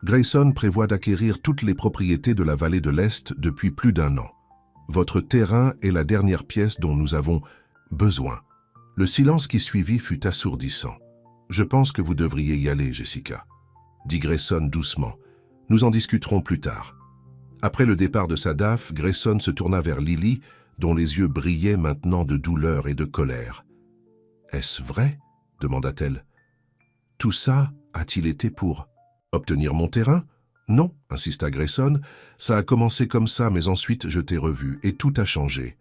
Grayson prévoit d'acquérir toutes les propriétés de la vallée de l'Est depuis plus d'1 an. Votre terrain est la dernière pièce dont nous avons besoin. » Le silence qui suivit fut assourdissant. « Je pense que vous devriez y aller, Jessica, » dit Grayson doucement. « Nous en discuterons plus tard. » Après le départ de sa DAF, Grayson se tourna vers Lily, dont les yeux brillaient maintenant de douleur et de colère. « Est-ce vrai ?» demanda-t-elle. « Tout ça a-t-il été pour obtenir mon terrain ? » « Non, insista Grayson. « Ça a commencé comme ça, mais ensuite je t'ai revu, et tout a changé. »«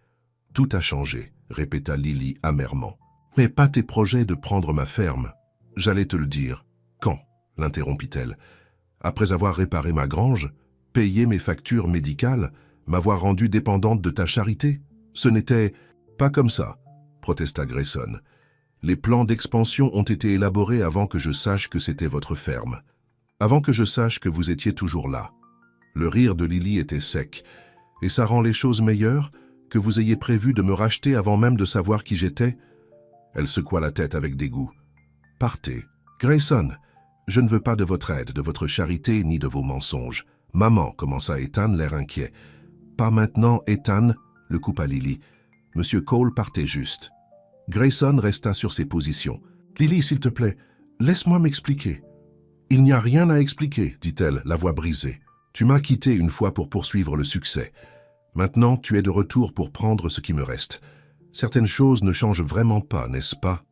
Tout a changé, » répéta Lily amèrement. « Mais pas tes projets de prendre ma ferme. J'allais te le dire. »« Quand ?» l'interrompit-elle. « Après avoir réparé ma grange, payé mes factures médicales, m'avoir rendue dépendante de ta charité. Ce n'était pas comme ça, » protesta Grayson. « Les plans d'expansion ont été élaborés avant que je sache que c'était votre ferme. Avant que je sache que vous étiez toujours là. » Le rire de Lily était sec. « Et ça rend les choses meilleures que vous ayez prévu de me racheter avant même de savoir qui j'étais ?» Elle secoua la tête avec dégoût. « Partez. Grayson, je ne veux pas de votre aide, de votre charité, ni de vos mensonges. »« Maman, » commença Ethan, l'air inquiet. « Pas maintenant, Ethan, » le coupa Lily. « Monsieur Cole partait juste. » Grayson resta sur ses positions. « Lily, s'il te plaît, laisse-moi m'expliquer. »« Il n'y a rien à expliquer, » dit-elle, la voix brisée. « Tu m'as quitté une fois pour poursuivre le succès. Maintenant, tu es de retour pour prendre ce qui me reste. Certaines choses ne changent vraiment pas, n'est-ce pas ?»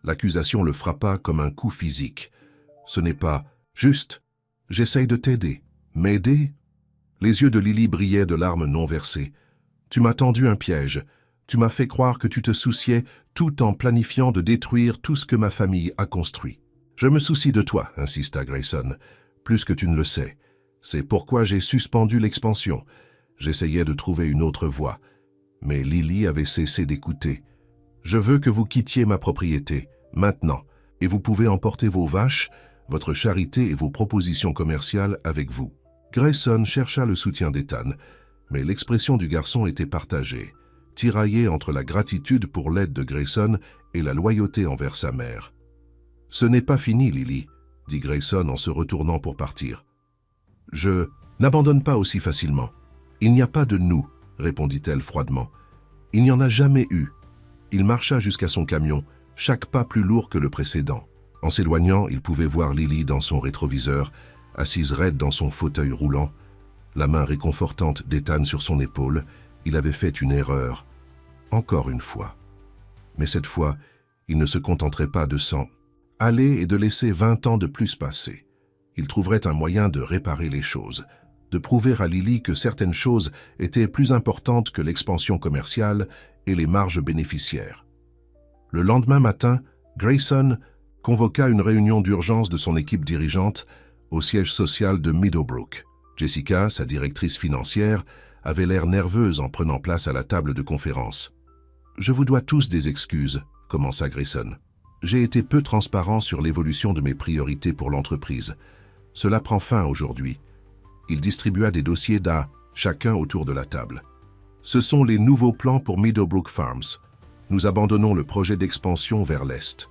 L'accusation le frappa comme un coup physique. « Ce n'est pas juste. J'essaye de t'aider. M'aider ?» Les yeux de Lily brillaient de larmes non versées. « Tu m'as tendu un piège. Tu m'as fait croire que tu te souciais tout en planifiant de détruire tout ce que ma famille a construit. »« Je me soucie de toi, » insista Grayson, « plus que tu ne le sais. C'est pourquoi j'ai suspendu l'expansion. J'essayais de trouver une autre voie. Mais Lily avait cessé d'écouter. « Je veux que vous quittiez ma propriété, maintenant, et vous pouvez emporter vos vaches, votre charité et vos propositions commerciales avec vous. » Grayson chercha le soutien d'Ethan, mais l'expression du garçon était partagée. tiraillé entre la gratitude pour l'aide de Grayson et la loyauté envers sa mère. « Ce n'est pas fini, Lily, » dit Grayson en se retournant pour partir. « Je n'abandonne pas aussi facilement. Il n'y a pas de nous, » répondit-elle froidement. « Il n'y en a jamais eu. » Il marcha jusqu'à son camion, chaque pas plus lourd que le précédent. En s'éloignant, il pouvait voir Lily dans son rétroviseur, assise raide dans son fauteuil roulant, la main réconfortante d'Ethan sur son épaule. Il avait fait une erreur. Encore une fois. Mais cette fois, il ne se contenterait pas de s'en aller et de laisser 20 ans de plus passer. Il trouverait un moyen de réparer les choses, de prouver à Lily que certaines choses étaient plus importantes que l'expansion commerciale et les marges bénéficiaires. Le lendemain matin, Grayson convoqua une réunion d'urgence de son équipe dirigeante au siège social de Meadowbrook. Jessica, sa directrice financière, avait l'air nerveuse en prenant place à la table de conférence. « Je vous dois tous des excuses », commença Grayson. « J'ai été peu transparent sur l'évolution de mes priorités pour l'entreprise. Cela prend fin aujourd'hui. » Il distribua des dossiers chacun autour de la table. « Ce sont les nouveaux plans pour Meadowbrook Farms. Nous abandonnons le projet d'expansion vers l'Est. »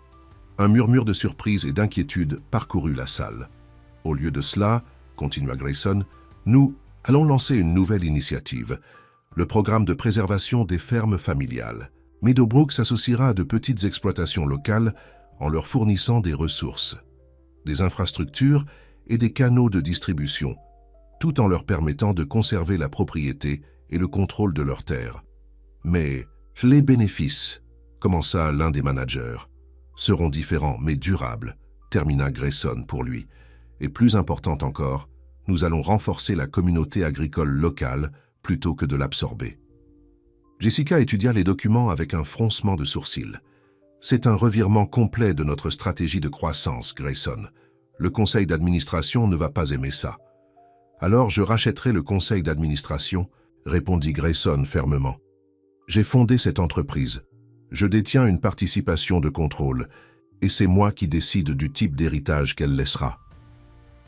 Un murmure de surprise et d'inquiétude parcourut la salle. « Au lieu de cela, » continua Grayson, « nous allons lancer une nouvelle initiative, le programme de préservation des fermes familiales. Meadowbrook s'associera à de petites exploitations locales en leur fournissant des ressources, des infrastructures et des canaux de distribution, tout en leur permettant de conserver la propriété et le contrôle de leurs terres. Mais les bénéfices, commença l'un des managers, seront différents mais durables, termina Grayson pour lui. Et plus important encore, nous allons renforcer la communauté agricole locale plutôt que de l'absorber. Jessica étudia les documents avec un froncement de sourcils. C'est un revirement complet de notre stratégie de croissance, Grayson. Le conseil d'administration ne va pas aimer ça. Alors je rachèterai le conseil d'administration, répondit Grayson fermement. J'ai fondé cette entreprise. Je détiens une participation de contrôle, et c'est moi qui décide du type d'héritage qu'elle laissera.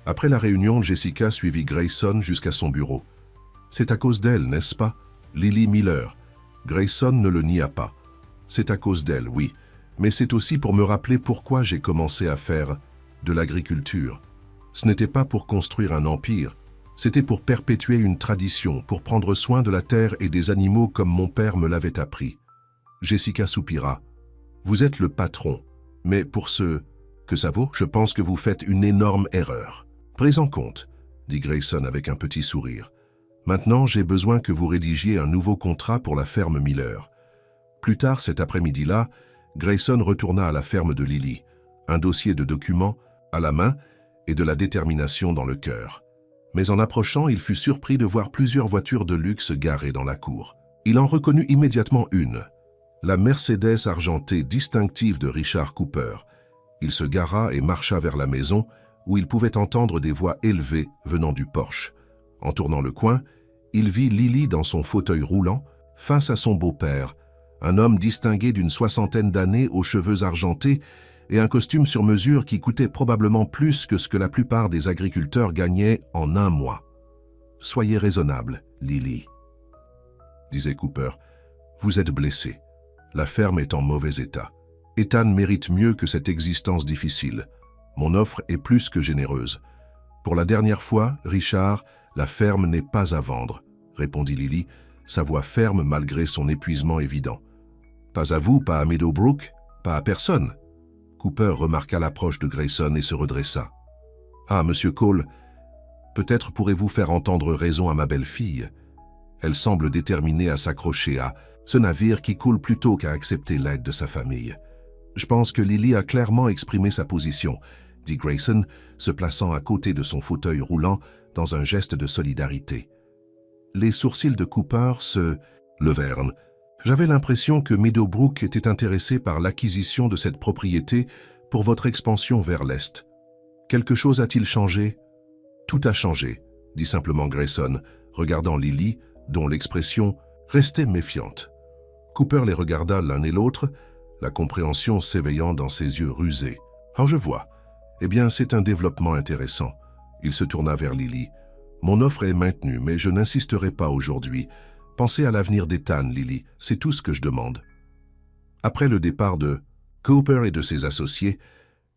Après la réunion, Jessica suivit Grayson jusqu'à son bureau. C'est à cause d'elle, n'est-ce pas? Lily Miller. Grayson ne le nia pas. C'est à cause d'elle, oui, mais c'est aussi pour me rappeler pourquoi j'ai commencé à faire de l'agriculture. Ce n'était pas pour construire un empire, c'était pour perpétuer une tradition, pour prendre soin de la terre et des animaux comme mon père me l'avait appris. Jessica soupira. Vous êtes le patron, mais pour ce que ça vaut, je pense que vous faites une énorme erreur. Prenez en compte, dit Grayson avec un petit sourire. Maintenant, j'ai besoin que vous rédigiez un nouveau contrat pour la ferme Miller. Plus tard cet après-midi-là, Grayson retourna à la ferme de Lily, un dossier de documents à la main et de la détermination dans le cœur. Mais en approchant, il fut surpris de voir plusieurs voitures de luxe garées dans la cour. Il en reconnut immédiatement une, la Mercedes argentée distinctive de Richard Cooper. Il se gara et marcha vers la maison, où il pouvait entendre des voix élevées venant du porche. En tournant le coin, il vit Lily dans son fauteuil roulant, face à son beau-père, un homme distingué d'une soixantaine d'années aux cheveux argentés et un costume sur mesure qui coûtait probablement plus que ce que la plupart des agriculteurs gagnaient en un mois. « Soyez raisonnable, Lily, » disait Cooper. « Vous êtes blessée. La ferme est en mauvais état. Ethan mérite mieux que cette existence difficile. Mon offre est plus que généreuse. Pour la dernière fois, Richard, la ferme n'est pas à vendre, » répondit Lily, sa voix ferme malgré son épuisement évident. « Pas à vous, pas à Meadowbrook, pas à personne. » Cooper remarqua l'approche de Grayson et se redressa. « Ah, Monsieur Cole, peut-être pourrez-vous faire entendre raison à ma belle-fille. Elle semble déterminée à s'accrocher à ce navire qui coule plutôt qu'à accepter l'aide de sa famille. Je pense que Lily a clairement exprimé sa position, » dit Grayson, se plaçant à côté de son fauteuil roulant dans un geste de solidarité. Les sourcils de Cooper se levèrent. « J'avais l'impression que Meadowbrook était intéressé par l'acquisition de cette propriété pour votre expansion vers l'Est. Quelque chose a-t-il changé ?»« Tout a changé, » dit simplement Grayson, regardant Lily, dont l'expression restait méfiante. Cooper les regarda l'un et l'autre, la compréhension s'éveillant dans ses yeux rusés. « Ah, je vois. Eh bien, c'est un développement intéressant. » Il se tourna vers Lily. « Mon offre est maintenue, mais je n'insisterai pas aujourd'hui. Pensez à l'avenir d'Ethan, Lily, c'est tout ce que je demande. » Après le départ de Cooper et de ses associés,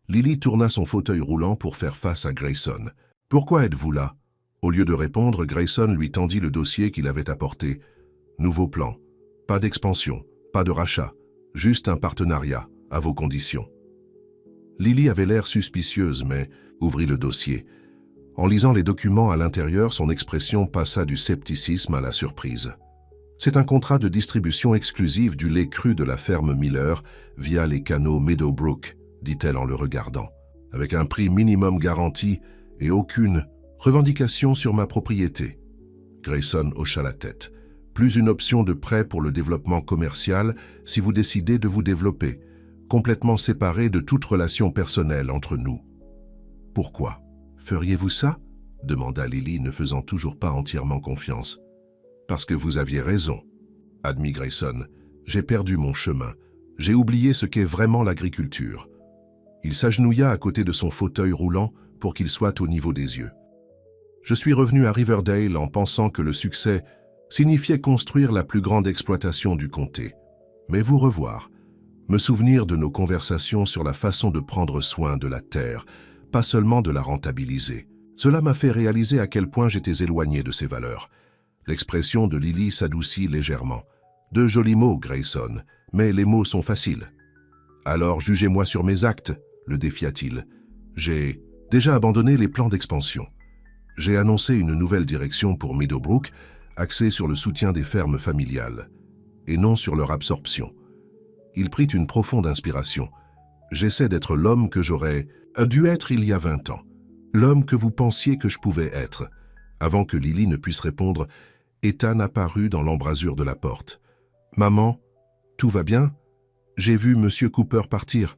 Lily tourna son fauteuil roulant pour faire face à Grayson. « Pourquoi êtes-vous là ?» Au lieu de répondre, Grayson lui tendit le dossier qu'il avait apporté. « Nouveau plan. Pas d'expansion, pas de rachat, juste un partenariat, à vos conditions. » Lily avait l'air suspicieuse, mais ouvrit le dossier. En lisant les documents à l'intérieur, son expression passa du scepticisme à la surprise. « C'est un contrat de distribution exclusive du lait cru de la ferme Miller via les canaux Meadowbrook, dit-elle en le regardant, avec un prix minimum garanti et aucune revendication sur ma propriété. » Grayson hocha la tête. « Plus une option de prêt pour le développement commercial si vous décidez de vous développer, complètement séparé de toute relation personnelle entre nous. » « Pourquoi? Feriez-vous ça ?» demanda Lily, ne faisant toujours pas entièrement confiance. « Parce que vous aviez raison, » admit Grayson. « J'ai perdu mon chemin. J'ai oublié ce qu'est vraiment l'agriculture. » Il s'agenouilla à côté de son fauteuil roulant pour qu'il soit au niveau des yeux. « Je suis revenu à Riverdale en pensant que le succès signifiait construire la plus grande exploitation du comté. Mais vous revoir, me souvenir de nos conversations sur la façon de prendre soin de la terre, pas seulement de la rentabiliser. Cela m'a fait réaliser à quel point j'étais éloigné de ces valeurs. » L'expression de Lily s'adoucit légèrement. « De jolis mots, Grayson, mais les mots sont faciles. »« Alors jugez-moi sur mes actes, » le défia-t-il. « J'ai déjà abandonné les plans d'expansion. J'ai annoncé une nouvelle direction pour Meadowbrook, axée sur le soutien des fermes familiales, et non sur leur absorption. » Il prit une profonde inspiration. « J'essaie d'être l'homme que j'aurais dû être il y a 20 ans. L'homme que vous pensiez que je pouvais être. » Avant que Lily ne puisse répondre, Ethan apparut dans l'embrasure de la porte. « Maman, tout va bien? J'ai vu Monsieur Cooper partir. »«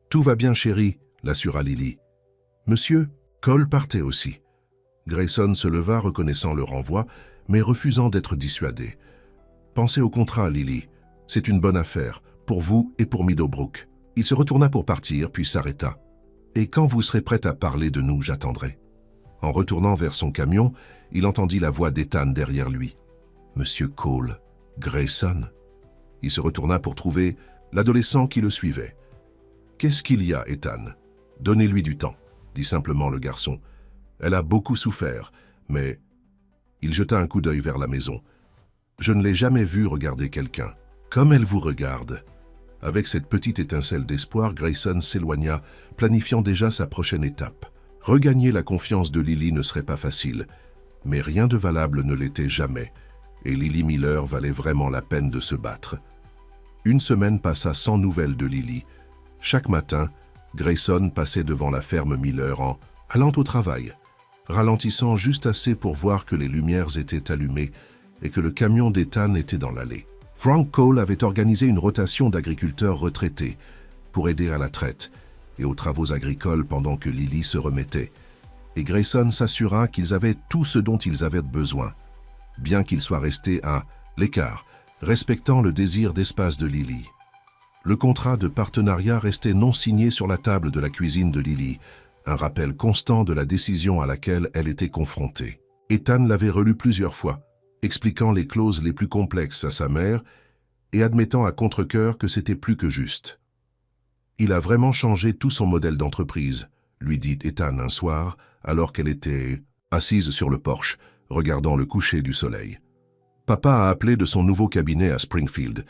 Tout va bien, chérie, » l'assura Lily. « Monsieur, Cole partait aussi. » Grayson se leva, reconnaissant le renvoi, mais refusant d'être dissuadé. « Pensez au contrat, Lily. C'est une bonne affaire, pour vous et pour Meadowbrook. » Il se retourna pour partir, puis s'arrêta. « Et quand vous serez prête à parler de nous, j'attendrai. » En retournant vers son camion, il entendit la voix d'Ethan derrière lui. « Monsieur Cole, Grayson ?» Il se retourna pour trouver l'adolescent qui le suivait. « Qu'est-ce qu'il y a, Ethan? Donnez-lui du temps, » dit simplement le garçon. « Elle a beaucoup souffert, mais... » Il jeta un coup d'œil vers la maison. « Je ne l'ai jamais vue regarder quelqu'un. Comme elle vous regarde. » Avec cette petite étincelle d'espoir, Grayson s'éloigna, planifiant déjà sa prochaine étape. Regagner la confiance de Lily ne serait pas facile, mais rien de valable ne l'était jamais, et Lily Miller valait vraiment la peine de se battre. Une semaine passa sans nouvelles de Lily. Chaque matin, Grayson passait devant la ferme Miller en allant au travail, ralentissant juste assez pour voir que les lumières étaient allumées et que le camion d'Ethan était dans l'allée. Frank Cole avait organisé une rotation d'agriculteurs retraités pour aider à la traite et aux travaux agricoles pendant que Lily se remettait, et Grayson s'assura qu'ils avaient tout ce dont ils avaient besoin, bien qu'ils soient restés à l'écart, respectant le désir d'espace de Lily. Le contrat de partenariat restait non signé sur la table de la cuisine de Lily, un rappel constant de la décision à laquelle elle était confrontée. Ethan l'avait relu plusieurs fois, expliquant les clauses les plus complexes à sa mère et admettant à contre-cœur que c'était plus que juste. « Il a vraiment changé tout son modèle d'entreprise », lui dit Ethan un soir, alors qu'elle était assise sur le porche, regardant le coucher du soleil. Papa a appelé de son nouveau cabinet à Springfield.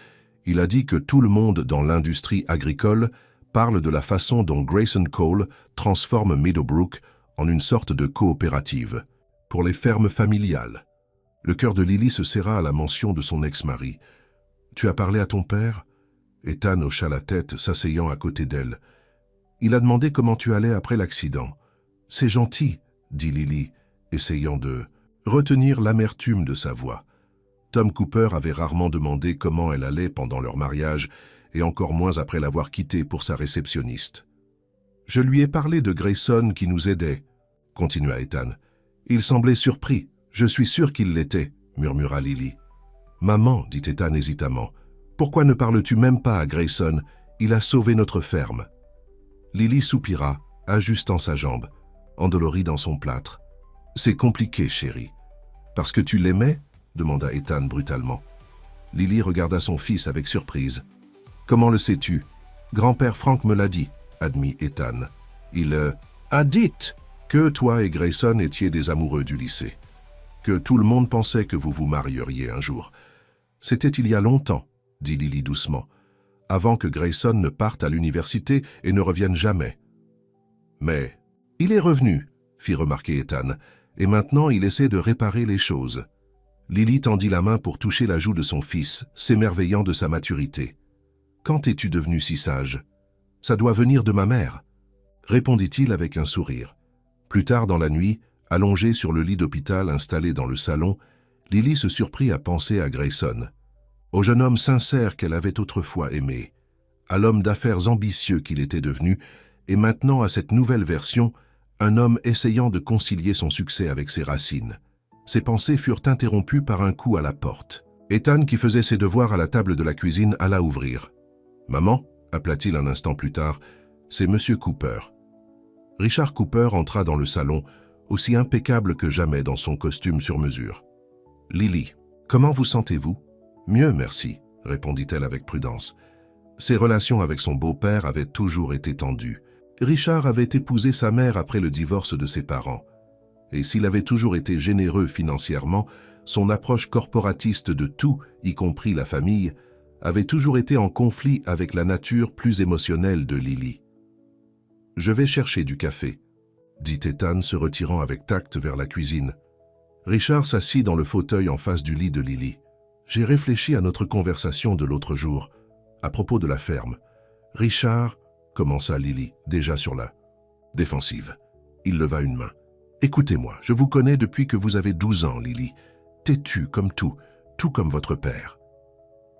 Il a dit que tout le monde dans l'industrie agricole parle de la façon dont Grayson Cole transforme Meadowbrook en une sorte de coopérative pour les fermes familiales. Le cœur de Lily se serra à la mention de son ex-mari. « Tu as parlé à ton père ?» Ethan hocha la tête, s'asseyant à côté d'elle. « Il a demandé comment tu allais après l'accident. »« C'est gentil, » dit Lily, essayant de retenir l'amertume de sa voix. Tom Cooper avait rarement demandé comment elle allait pendant leur mariage, et encore moins après l'avoir quittée pour sa réceptionniste. « Je lui ai parlé de Grayson qui nous aidait, » continua Ethan. « Il semblait surpris. Je suis sûr qu'il l'était, » murmura Lily. « Maman, » dit Ethan hésitamment, « pourquoi ne parles-tu même pas à Grayson? Il a sauvé notre ferme. » Lily soupira, ajustant sa jambe, endolorie dans son plâtre. « C'est compliqué, chérie. Parce que tu l'aimais? demanda Ethan brutalement. Lily regarda son fils avec surprise. « Comment le sais-tu »« Grand-père Frank me l'a dit, » admit Ethan. « Il a dit que toi et Grayson étiez des amoureux du lycée. Que tout le monde pensait que vous vous marieriez un jour. C'était il y a longtemps, » dit Lily doucement, « avant que Grayson ne parte à l'université et ne revienne jamais. » « Mais il est revenu, » fit remarquer Ethan, « et maintenant il essaie de réparer les choses. » Lily tendit la main pour toucher la joue de son fils, s'émerveillant de sa maturité. « Quand es-tu devenu si sage ? Ça doit venir de ma mère, » répondit-il avec un sourire. Plus tard dans la nuit, allongée sur le lit d'hôpital installé dans le salon, Lily se surprit à penser à Grayson, au jeune homme sincère qu'elle avait autrefois aimé, à l'homme d'affaires ambitieux qu'il était devenu, et maintenant à cette nouvelle version, un homme essayant de concilier son succès avec ses racines. Ses pensées furent interrompues par un coup à la porte. Ethan, qui faisait ses devoirs à la table de la cuisine, alla ouvrir. « Maman » appela-t-il un instant plus tard, « c'est Monsieur Cooper. » Richard Cooper entra dans le salon, aussi impeccable que jamais dans son costume sur mesure. « Lily, comment vous sentez-vous ?»« Mieux, merci, » répondit-elle avec prudence. Ses relations avec son beau-père avaient toujours été tendues. Richard avait épousé sa mère après le divorce de ses parents. Et s'il avait toujours été généreux financièrement, son approche corporatiste de tout, y compris la famille, avait toujours été en conflit avec la nature plus émotionnelle de Lily. « Je vais chercher du café », dit Ethan se retirant avec tact vers la cuisine. Richard s'assit dans le fauteuil en face du lit de Lily. « J'ai réfléchi à notre conversation de l'autre jour, à propos de la ferme. Richard, » commença Lily, déjà sur la défensive. Il leva une main. « Écoutez-moi, je vous connais depuis que vous avez 12 ans, Lily. Têtue comme tout comme votre père. »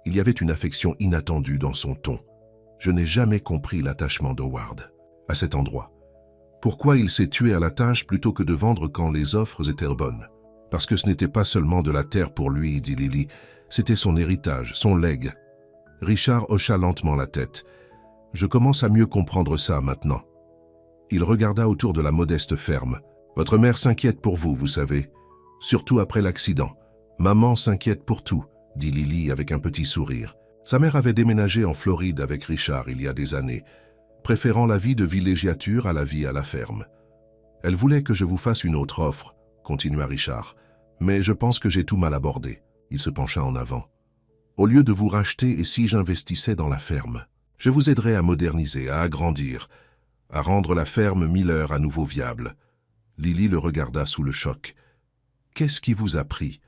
Il y avait une affection inattendue dans son ton. Je n'ai jamais compris l'attachement d'Howard à cet endroit. Pourquoi il s'est tué à la tâche plutôt que de vendre quand les offres étaient bonnes? Parce que ce n'était pas seulement de la terre pour lui, dit Lily, c'était son héritage, son legs. Richard hocha lentement la tête. Je commence à mieux comprendre ça maintenant. Il regarda autour de la modeste ferme. Votre mère s'inquiète pour vous, vous savez. Surtout après l'accident. Maman s'inquiète pour tout, dit Lily avec un petit sourire. Sa mère avait déménagé en Floride avec Richard il y a des années, préférant la vie de villégiature à la vie à la ferme. Elle voulait que je vous fasse une autre offre, continua Richard, mais je pense que j'ai tout mal abordé. Il se pencha en avant. Au lieu de vous racheter, et si j'investissais dans la ferme? Je vous aiderais à moderniser, à agrandir, à rendre la ferme Miller à nouveau viable. Lily le regarda sous le choc. Qu'est-ce qui vous a pris?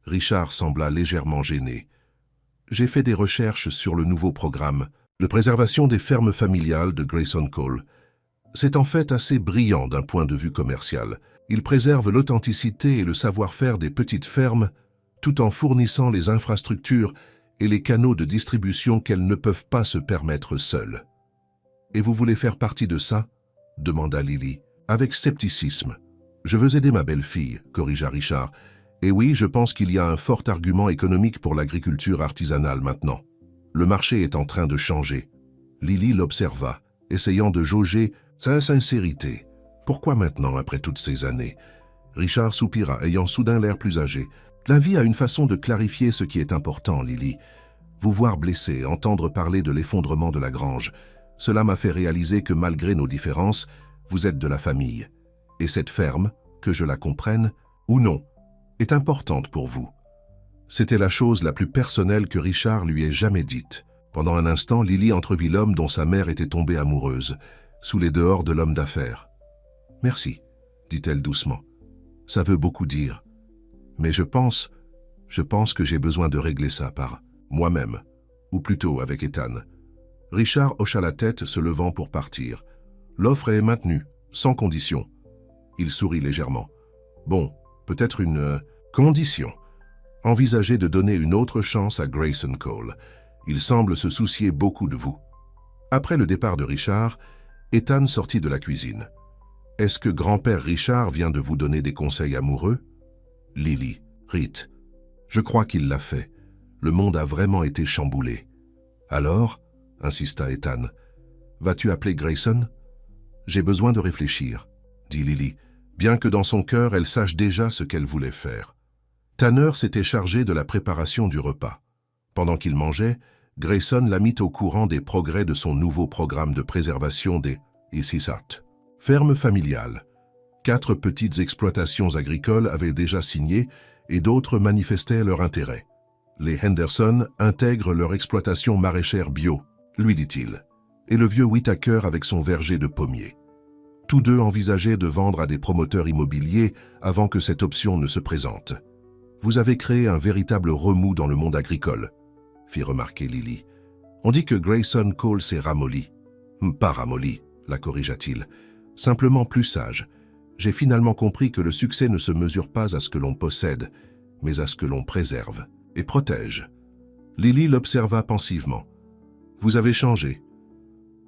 Richard sembla légèrement gêné. J'ai fait des recherches sur le nouveau programme de préservation des fermes familiales de Grayson Cole. C'est en fait assez brillant d'un point de vue commercial. Il préserve l'authenticité et le savoir-faire des petites fermes tout en fournissant les infrastructures et les canaux de distribution qu'elles ne peuvent pas se permettre seules. « Et vous voulez faire partie de ça ?» demanda Lily, avec scepticisme. « Je veux aider ma belle-fille, » corrigea Richard. « Et oui, je pense qu'il y a un fort argument économique pour l'agriculture artisanale maintenant. Le marché est en train de changer. » Lily l'observa, essayant de jauger sa sincérité. « Pourquoi maintenant, après toutes ces années ?» Richard soupira, ayant soudain l'air plus âgé. « La vie a une façon de clarifier ce qui est important, Lily. Vous voir blessée, entendre parler de l'effondrement de la grange, cela m'a fait réaliser que malgré nos différences, vous êtes de la famille. Et cette ferme, que je la comprenne, ou non, est importante pour vous. » C'était la chose la plus personnelle que Richard lui ait jamais dite. Pendant un instant, Lily entrevit l'homme dont sa mère était tombée amoureuse, sous les dehors de l'homme d'affaires. « Merci, » dit-elle doucement. « Ça veut beaucoup dire. Mais je pense que j'ai besoin de régler ça par moi-même, ou plutôt avec Ethan. » Richard hocha la tête, se levant pour partir. « L'offre est maintenue, sans condition. » Il sourit légèrement. « Bon, peut-être une condition. Envisagez de donner une autre chance à Grayson Cole. Il semble se soucier beaucoup de vous. » Après le départ de Richard, Ethan sortit de la cuisine. « Est-ce que grand-père Richard vient de vous donner des conseils amoureux ?» Lily, Rite. Je crois qu'il l'a fait. Le monde a vraiment été chamboulé. « Alors ?» insista Ethan. « Vas-tu appeler Grayson ?»« J'ai besoin de réfléchir, » dit Lily, bien que dans son cœur elle sache déjà ce qu'elle voulait faire. « Tanner s'était chargé de la préparation du repas. Pendant qu'il mangeait, Grayson l'a mis au courant des progrès de son nouveau programme de préservation des ICSAT. Ferme familiale. 4 petites exploitations agricoles avaient déjà signé et d'autres manifestaient leur intérêt. Les Henderson intègrent leur exploitation maraîchère bio, lui dit-il, et le vieux Whitaker avec son verger de pommiers. Tous deux envisageaient de vendre à des promoteurs immobiliers avant que cette option ne se présente. « Vous avez créé un véritable remous dans le monde agricole », fit remarquer Lily. « On dit que Grayson Cole s'est ramolli. »« Pas ramolli », la corrigea-t-il, « simplement plus sage. J'ai finalement compris que le succès ne se mesure pas à ce que l'on possède, mais à ce que l'on préserve et protège. » Lily l'observa pensivement. « Vous avez changé. »«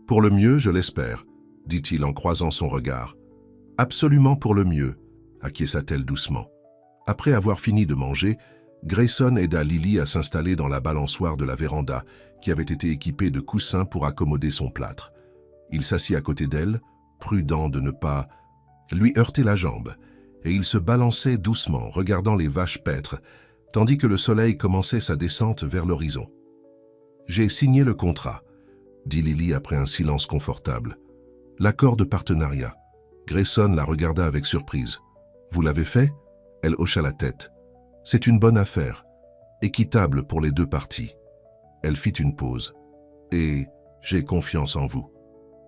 Pour le mieux, je l'espère, » dit-il en croisant son regard. « Absolument pour le mieux, » acquiesça-t-elle doucement. Après avoir fini de manger, Grayson aida Lily à s'installer dans la balançoire de la véranda, qui avait été équipée de coussins pour accommoder son plâtre. Il s'assit à côté d'elle, prudent de ne pas lui heurter la jambe, et il se balançait doucement, regardant les vaches paître, tandis que le soleil commençait sa descente vers l'horizon. « J'ai signé le contrat, » dit Lily après un silence confortable. « L'accord de partenariat. » Grayson la regarda avec surprise. « Vous l'avez fait ?» Elle hocha la tête. « C'est une bonne affaire, équitable pour les deux parties. » Elle fit une pause. « Et j'ai confiance en vous. »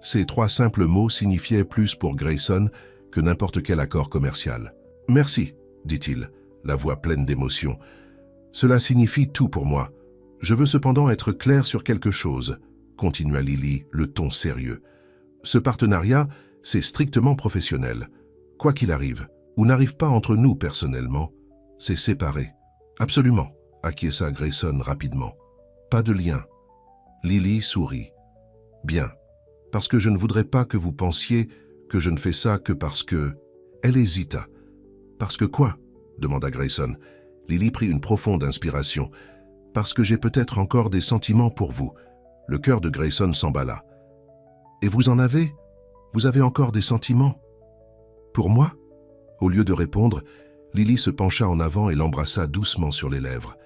Ces 3 simples mots signifiaient plus pour Grayson que n'importe quel accord commercial. « Merci, » dit-il, la voix pleine d'émotion. « Cela signifie tout pour moi. Je veux cependant être clair sur quelque chose, » continua Lily, le ton sérieux. « Ce partenariat, c'est strictement professionnel. Quoi qu'il arrive, ou n'arrive pas entre nous personnellement, c'est séparé. »« Absolument, » acquiesça Grayson rapidement. « Pas de lien. » Lily sourit. « Bien, parce que je ne voudrais pas que vous pensiez que je ne fais ça que parce que... » Elle hésita. « Parce que quoi ?» demanda Grayson. Lily prit une profonde inspiration. « Parce que j'ai peut-être encore des sentiments pour vous. » Le cœur de Grayson s'emballa. « Et vous en avez ? Vous avez encore des sentiments ? » « Pour moi ?» Au lieu de répondre, Lily se pencha en avant et l'embrassa doucement sur les lèvres.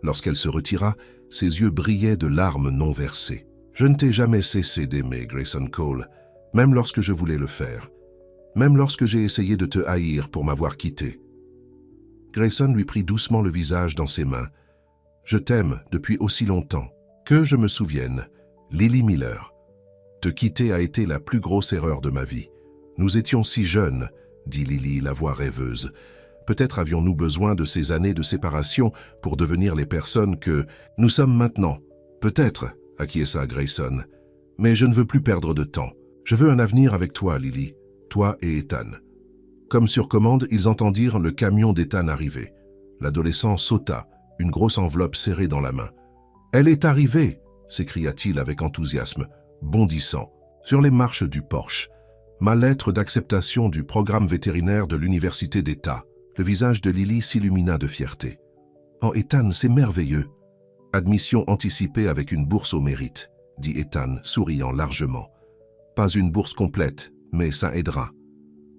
Lorsqu'elle se retira, ses yeux brillaient de larmes non versées. « Je ne t'ai jamais cessé d'aimer, Grayson Cole, même lorsque je voulais le faire. Même lorsque j'ai essayé de te haïr pour m'avoir quitté. » Grayson lui prit doucement le visage dans ses mains. « Je t'aime depuis aussi longtemps. Que je me souvienne, Lily Miller. Te quitter a été la plus grosse erreur de ma vie. Nous étions si jeunes, » dit Lily, la voix rêveuse. « Peut-être avions-nous besoin de ces années de séparation pour devenir les personnes que nous sommes maintenant. Peut-être, » acquiesça Grayson. « Mais je ne veux plus perdre de temps. Je veux un avenir avec toi, Lily, toi et Ethan. » Comme sur commande, ils entendirent le camion d'Ethan arriver. L'adolescent sauta, une grosse enveloppe serrée dans la main. « Elle est arrivée !» s'écria-t-il avec enthousiasme, bondissant, sur les marches du porche. Ma lettre d'acceptation du programme vétérinaire de l'Université d'État. Le visage de Lily s'illumina de fierté. « Oh, Ethan, c'est merveilleux !»« Admission anticipée avec une bourse au mérite, » dit Ethan, souriant largement. « Pas une bourse complète, mais ça aidera. »«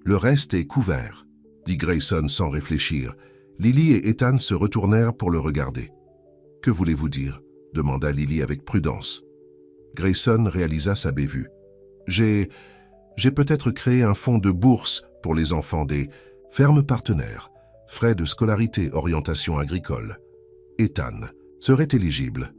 Le reste est couvert, » dit Grayson sans réfléchir. Lily et Ethan se retournèrent pour le regarder. « Que voulez-vous dire ?» demanda Lily avec prudence. Grayson réalisa sa bévue. « J'ai peut-être créé un fonds de bourse pour les enfants des fermes partenaires, frais de scolarité, orientation agricole. » Ethan serait éligible.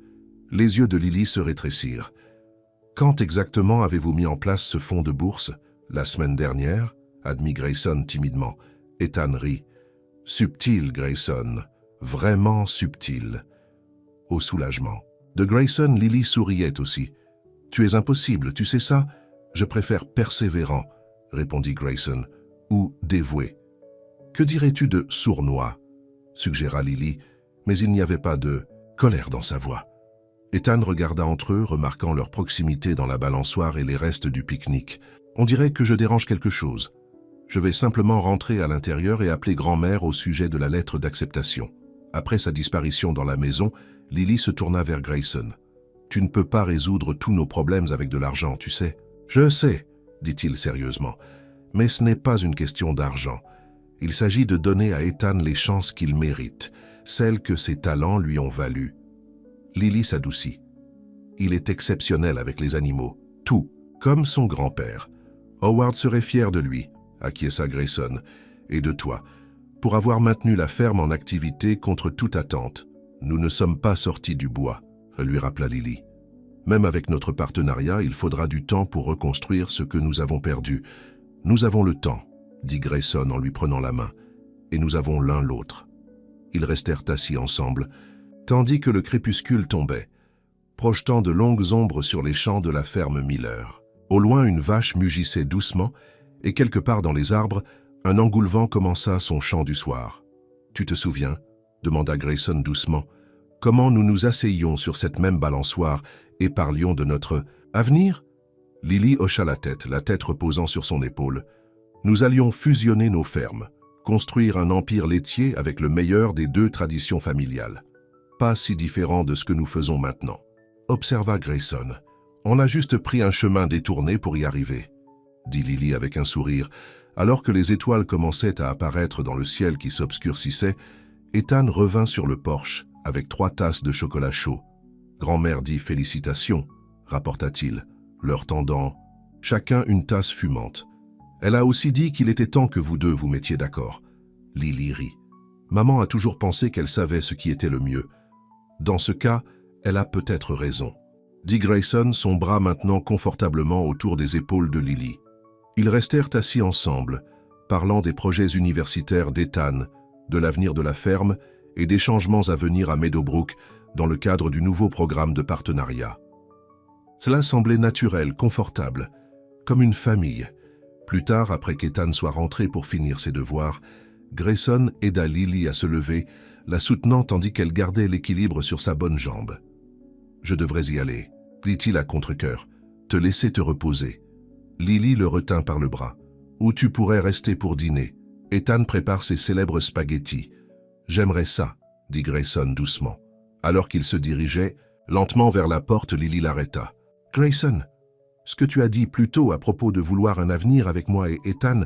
Les yeux de Lily se rétrécirent. « Quand exactement avez-vous mis en place ce fonds de bourse ? La semaine dernière ?» admit Grayson timidement. Ethan rit. « Subtil, Grayson, vraiment subtil. » Au soulagement. De Grayson, Lily souriait aussi. « Tu es impossible, tu sais ça ? Je préfère persévérant, » répondit Grayson, « ou dévoué. »« Que dirais-tu de sournois ?» suggéra Lily, mais il n'y avait pas de colère dans sa voix. Ethan regarda entre eux, remarquant leur proximité dans la balançoire et les restes du pique-nique. « On dirait que je dérange quelque chose. Je vais simplement rentrer à l'intérieur et appeler grand-mère au sujet de la lettre d'acceptation. » Après sa disparition dans la maison, Lily se tourna vers Grayson. « Tu ne peux pas résoudre tous nos problèmes avec de l'argent, tu sais. »« Je sais, » dit-il sérieusement, « mais ce n'est pas une question d'argent. Il s'agit de donner à Ethan les chances qu'il mérite. celle que ses talents lui ont valu. Lily s'adoucit. Il est exceptionnel avec les animaux, tout, comme son grand-père. Howard serait fier de lui, acquiesça Grayson, et de toi, pour avoir maintenu la ferme en activité contre toute attente. Nous ne sommes pas sortis du bois, lui rappela Lily. Même avec notre partenariat, il faudra du temps pour reconstruire ce que nous avons perdu. Nous avons le temps, dit Grayson en lui prenant la main, et nous avons l'un l'autre. Ils restèrent assis ensemble, tandis que le crépuscule tombait, projetant de longues ombres sur les champs de la ferme Miller. Au loin, une vache mugissait doucement, et quelque part dans les arbres, un engoulevent commença son chant du soir. « Tu te souviens ?» demanda Grayson doucement. « Comment nous nous asseyions sur cette même balançoire et parlions de notre avenir ?» Lily hocha la tête reposant sur son épaule. « Nous allions fusionner nos fermes, construire un empire laitier avec le meilleur des deux traditions familiales. Pas si différent de ce que nous faisons maintenant. » Observa Grayson. « On a juste pris un chemin détourné pour y arriver, » dit Lily avec un sourire. Alors que les étoiles commençaient à apparaître dans le ciel qui s'obscurcissait, Ethan revint sur le porche avec 3 tasses de chocolat chaud. « Grand-mère dit félicitations, » rapporta-t-il, leur tendant chacun une tasse fumante. « Elle a aussi dit qu'il était temps que vous deux vous mettiez d'accord. » Lily rit. « Maman a toujours pensé qu'elle savait ce qui était le mieux. Dans ce cas, elle a peut-être raison. » dit Grayson, son bras maintenant confortablement autour des épaules de Lily. Ils restèrent assis ensemble, parlant des projets universitaires d'Ethan, de l'avenir de la ferme et des changements à venir à Meadowbrook dans le cadre du nouveau programme de partenariat. Cela semblait naturel, confortable, comme une famille. Plus tard, après qu'Ethan soit rentré pour finir ses devoirs, Grayson aida Lily à se lever, la soutenant tandis qu'elle gardait l'équilibre sur sa bonne jambe. « Je devrais y aller, » dit-il à contre-cœur, « te laisser te reposer. » Lily le retint par le bras. « Ou tu pourrais rester pour dîner. Ethan prépare ses célèbres spaghettis. »« J'aimerais ça, » dit Grayson doucement. Alors qu'il se dirigeait, lentement vers la porte, Lily l'arrêta. « Grayson, ce que tu as dit plus tôt à propos de vouloir un avenir avec moi et Ethan,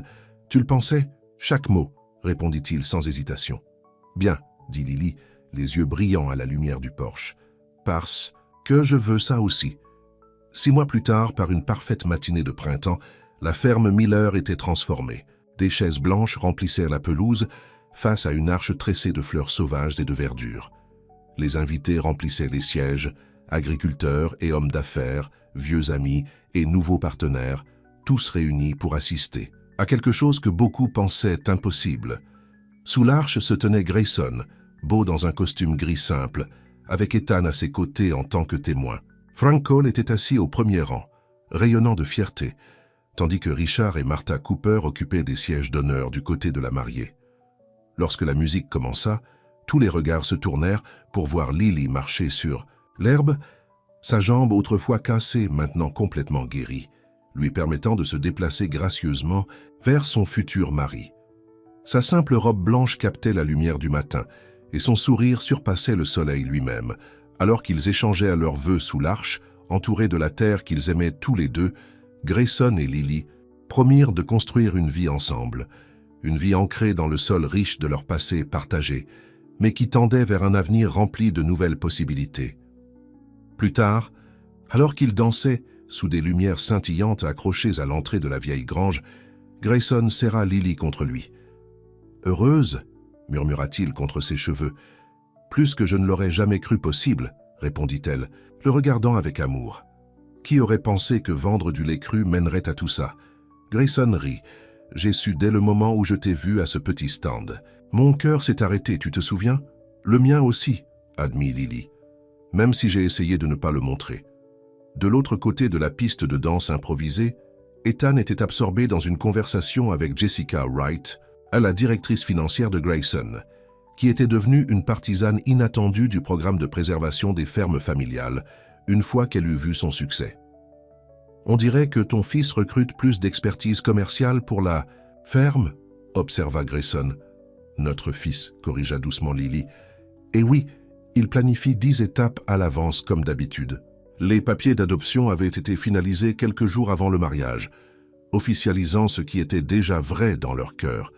tu le pensais ?»« Chaque mot, » répondit-il sans hésitation. « Bien, » dit Lily, les yeux brillants à la lumière du porche. « Parce que je veux ça aussi. » 6 mois plus tard, par une parfaite matinée de printemps, la ferme Miller était transformée. Des chaises blanches remplissaient la pelouse face à une arche tressée de fleurs sauvages et de verdure. Les invités remplissaient les sièges, agriculteurs et hommes d'affaires, vieux amis et nouveaux partenaires, tous réunis pour assister à quelque chose que beaucoup pensaient impossible. Sous l'arche se tenait Grayson, beau dans un costume gris simple, avec Ethan à ses côtés en tant que témoin. Frank Cole était assis au premier rang, rayonnant de fierté, tandis que Richard et Martha Cooper occupaient des sièges d'honneur du côté de la mariée. Lorsque la musique commença, tous les regards se tournèrent pour voir Lily marcher sur l'herbe, sa jambe autrefois cassée, maintenant complètement guérie, lui permettant de se déplacer gracieusement vers son futur mari. Sa simple robe blanche captait la lumière du matin, et son sourire surpassait le soleil lui-même, alors qu'ils échangeaient à leurs vœux sous l'arche, entourés de la terre qu'ils aimaient tous les deux. Grayson et Lily promirent de construire une vie ensemble, une vie ancrée dans le sol riche de leur passé partagé, mais qui tendait vers un avenir rempli de nouvelles possibilités. Plus tard, alors qu'ils dansaient sous des lumières scintillantes accrochées à l'entrée de la vieille grange, Grayson serra Lily contre lui. « Heureuse » murmura-t-il contre ses cheveux. « Plus que je ne l'aurais jamais cru possible » répondit-elle, le regardant avec amour. « Qui aurait pensé que vendre du lait cru mènerait à tout ça ?» Grayson rit. « J'ai su dès le moment où je t'ai vu à ce petit stand. Mon cœur s'est arrêté, tu te souviens ? Le mien aussi, » admit Lily, même si j'ai essayé de ne pas le montrer. De l'autre côté de la piste de danse improvisée, Ethan était absorbé dans une conversation avec Jessica Wright, la directrice financière de Grayson, qui était devenue une partisane inattendue du programme de préservation des fermes familiales, une fois qu'elle eut vu son succès. « On dirait que ton fils recrute plus d'expertise commerciale pour la ferme ?» observa Grayson. « Notre fils, » corrigea doucement Lily. « Et oui, il planifie 10 étapes à l'avance comme d'habitude. Les papiers d'adoption avaient été finalisés quelques jours avant le mariage, officialisant ce qui était déjà vrai dans leur cœur.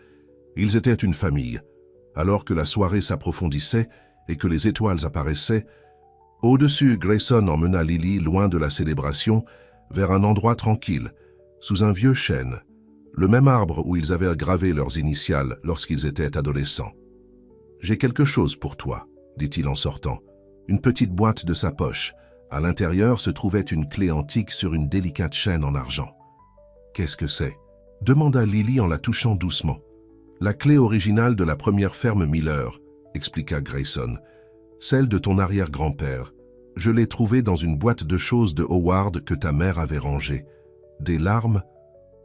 Ils étaient une famille, Alors que la soirée s'approfondissait et que les étoiles apparaissaient, au-dessus, Grayson emmena Lily loin de la célébration, vers un endroit tranquille, sous un vieux chêne, le même arbre où ils avaient gravé leurs initiales lorsqu'ils étaient adolescents. « J'ai quelque chose pour toi », dit-il en sortant. Une petite boîte de sa poche. À l'intérieur se trouvait une clé antique sur une délicate chaîne en argent. « Qu'est-ce que c'est » demanda Lily en la touchant doucement. « La clé originale de la première ferme Miller », expliqua Grayson. « Celle de ton arrière-grand-père. Je l'ai trouvée dans une boîte de choses de Howard que ta mère avait rangée. » Des larmes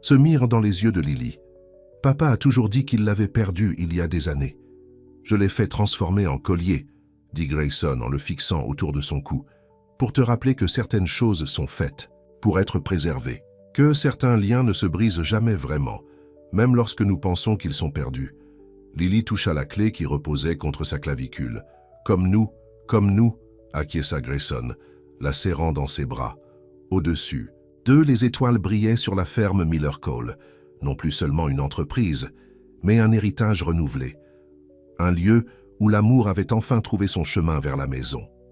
se mirent dans les yeux de Lily. « Papa a toujours dit qu'il l'avait perdue il y a des années. Je l'ai fait transformer en collier, » dit Grayson en le fixant autour de son cou, « pour te rappeler que certaines choses sont faites pour être préservées, que certains liens ne se brisent jamais vraiment, même lorsque nous pensons qu'ils sont perdus. » Lily toucha la clé qui reposait contre sa clavicule. « Comme nous, » acquiesça Grayson, la serrant dans ses bras. Au-dessus, les étoiles brillaient sur la ferme Miller Cole, non plus seulement une entreprise, mais un héritage renouvelé. Un lieu où l'amour avait enfin trouvé son chemin vers la maison.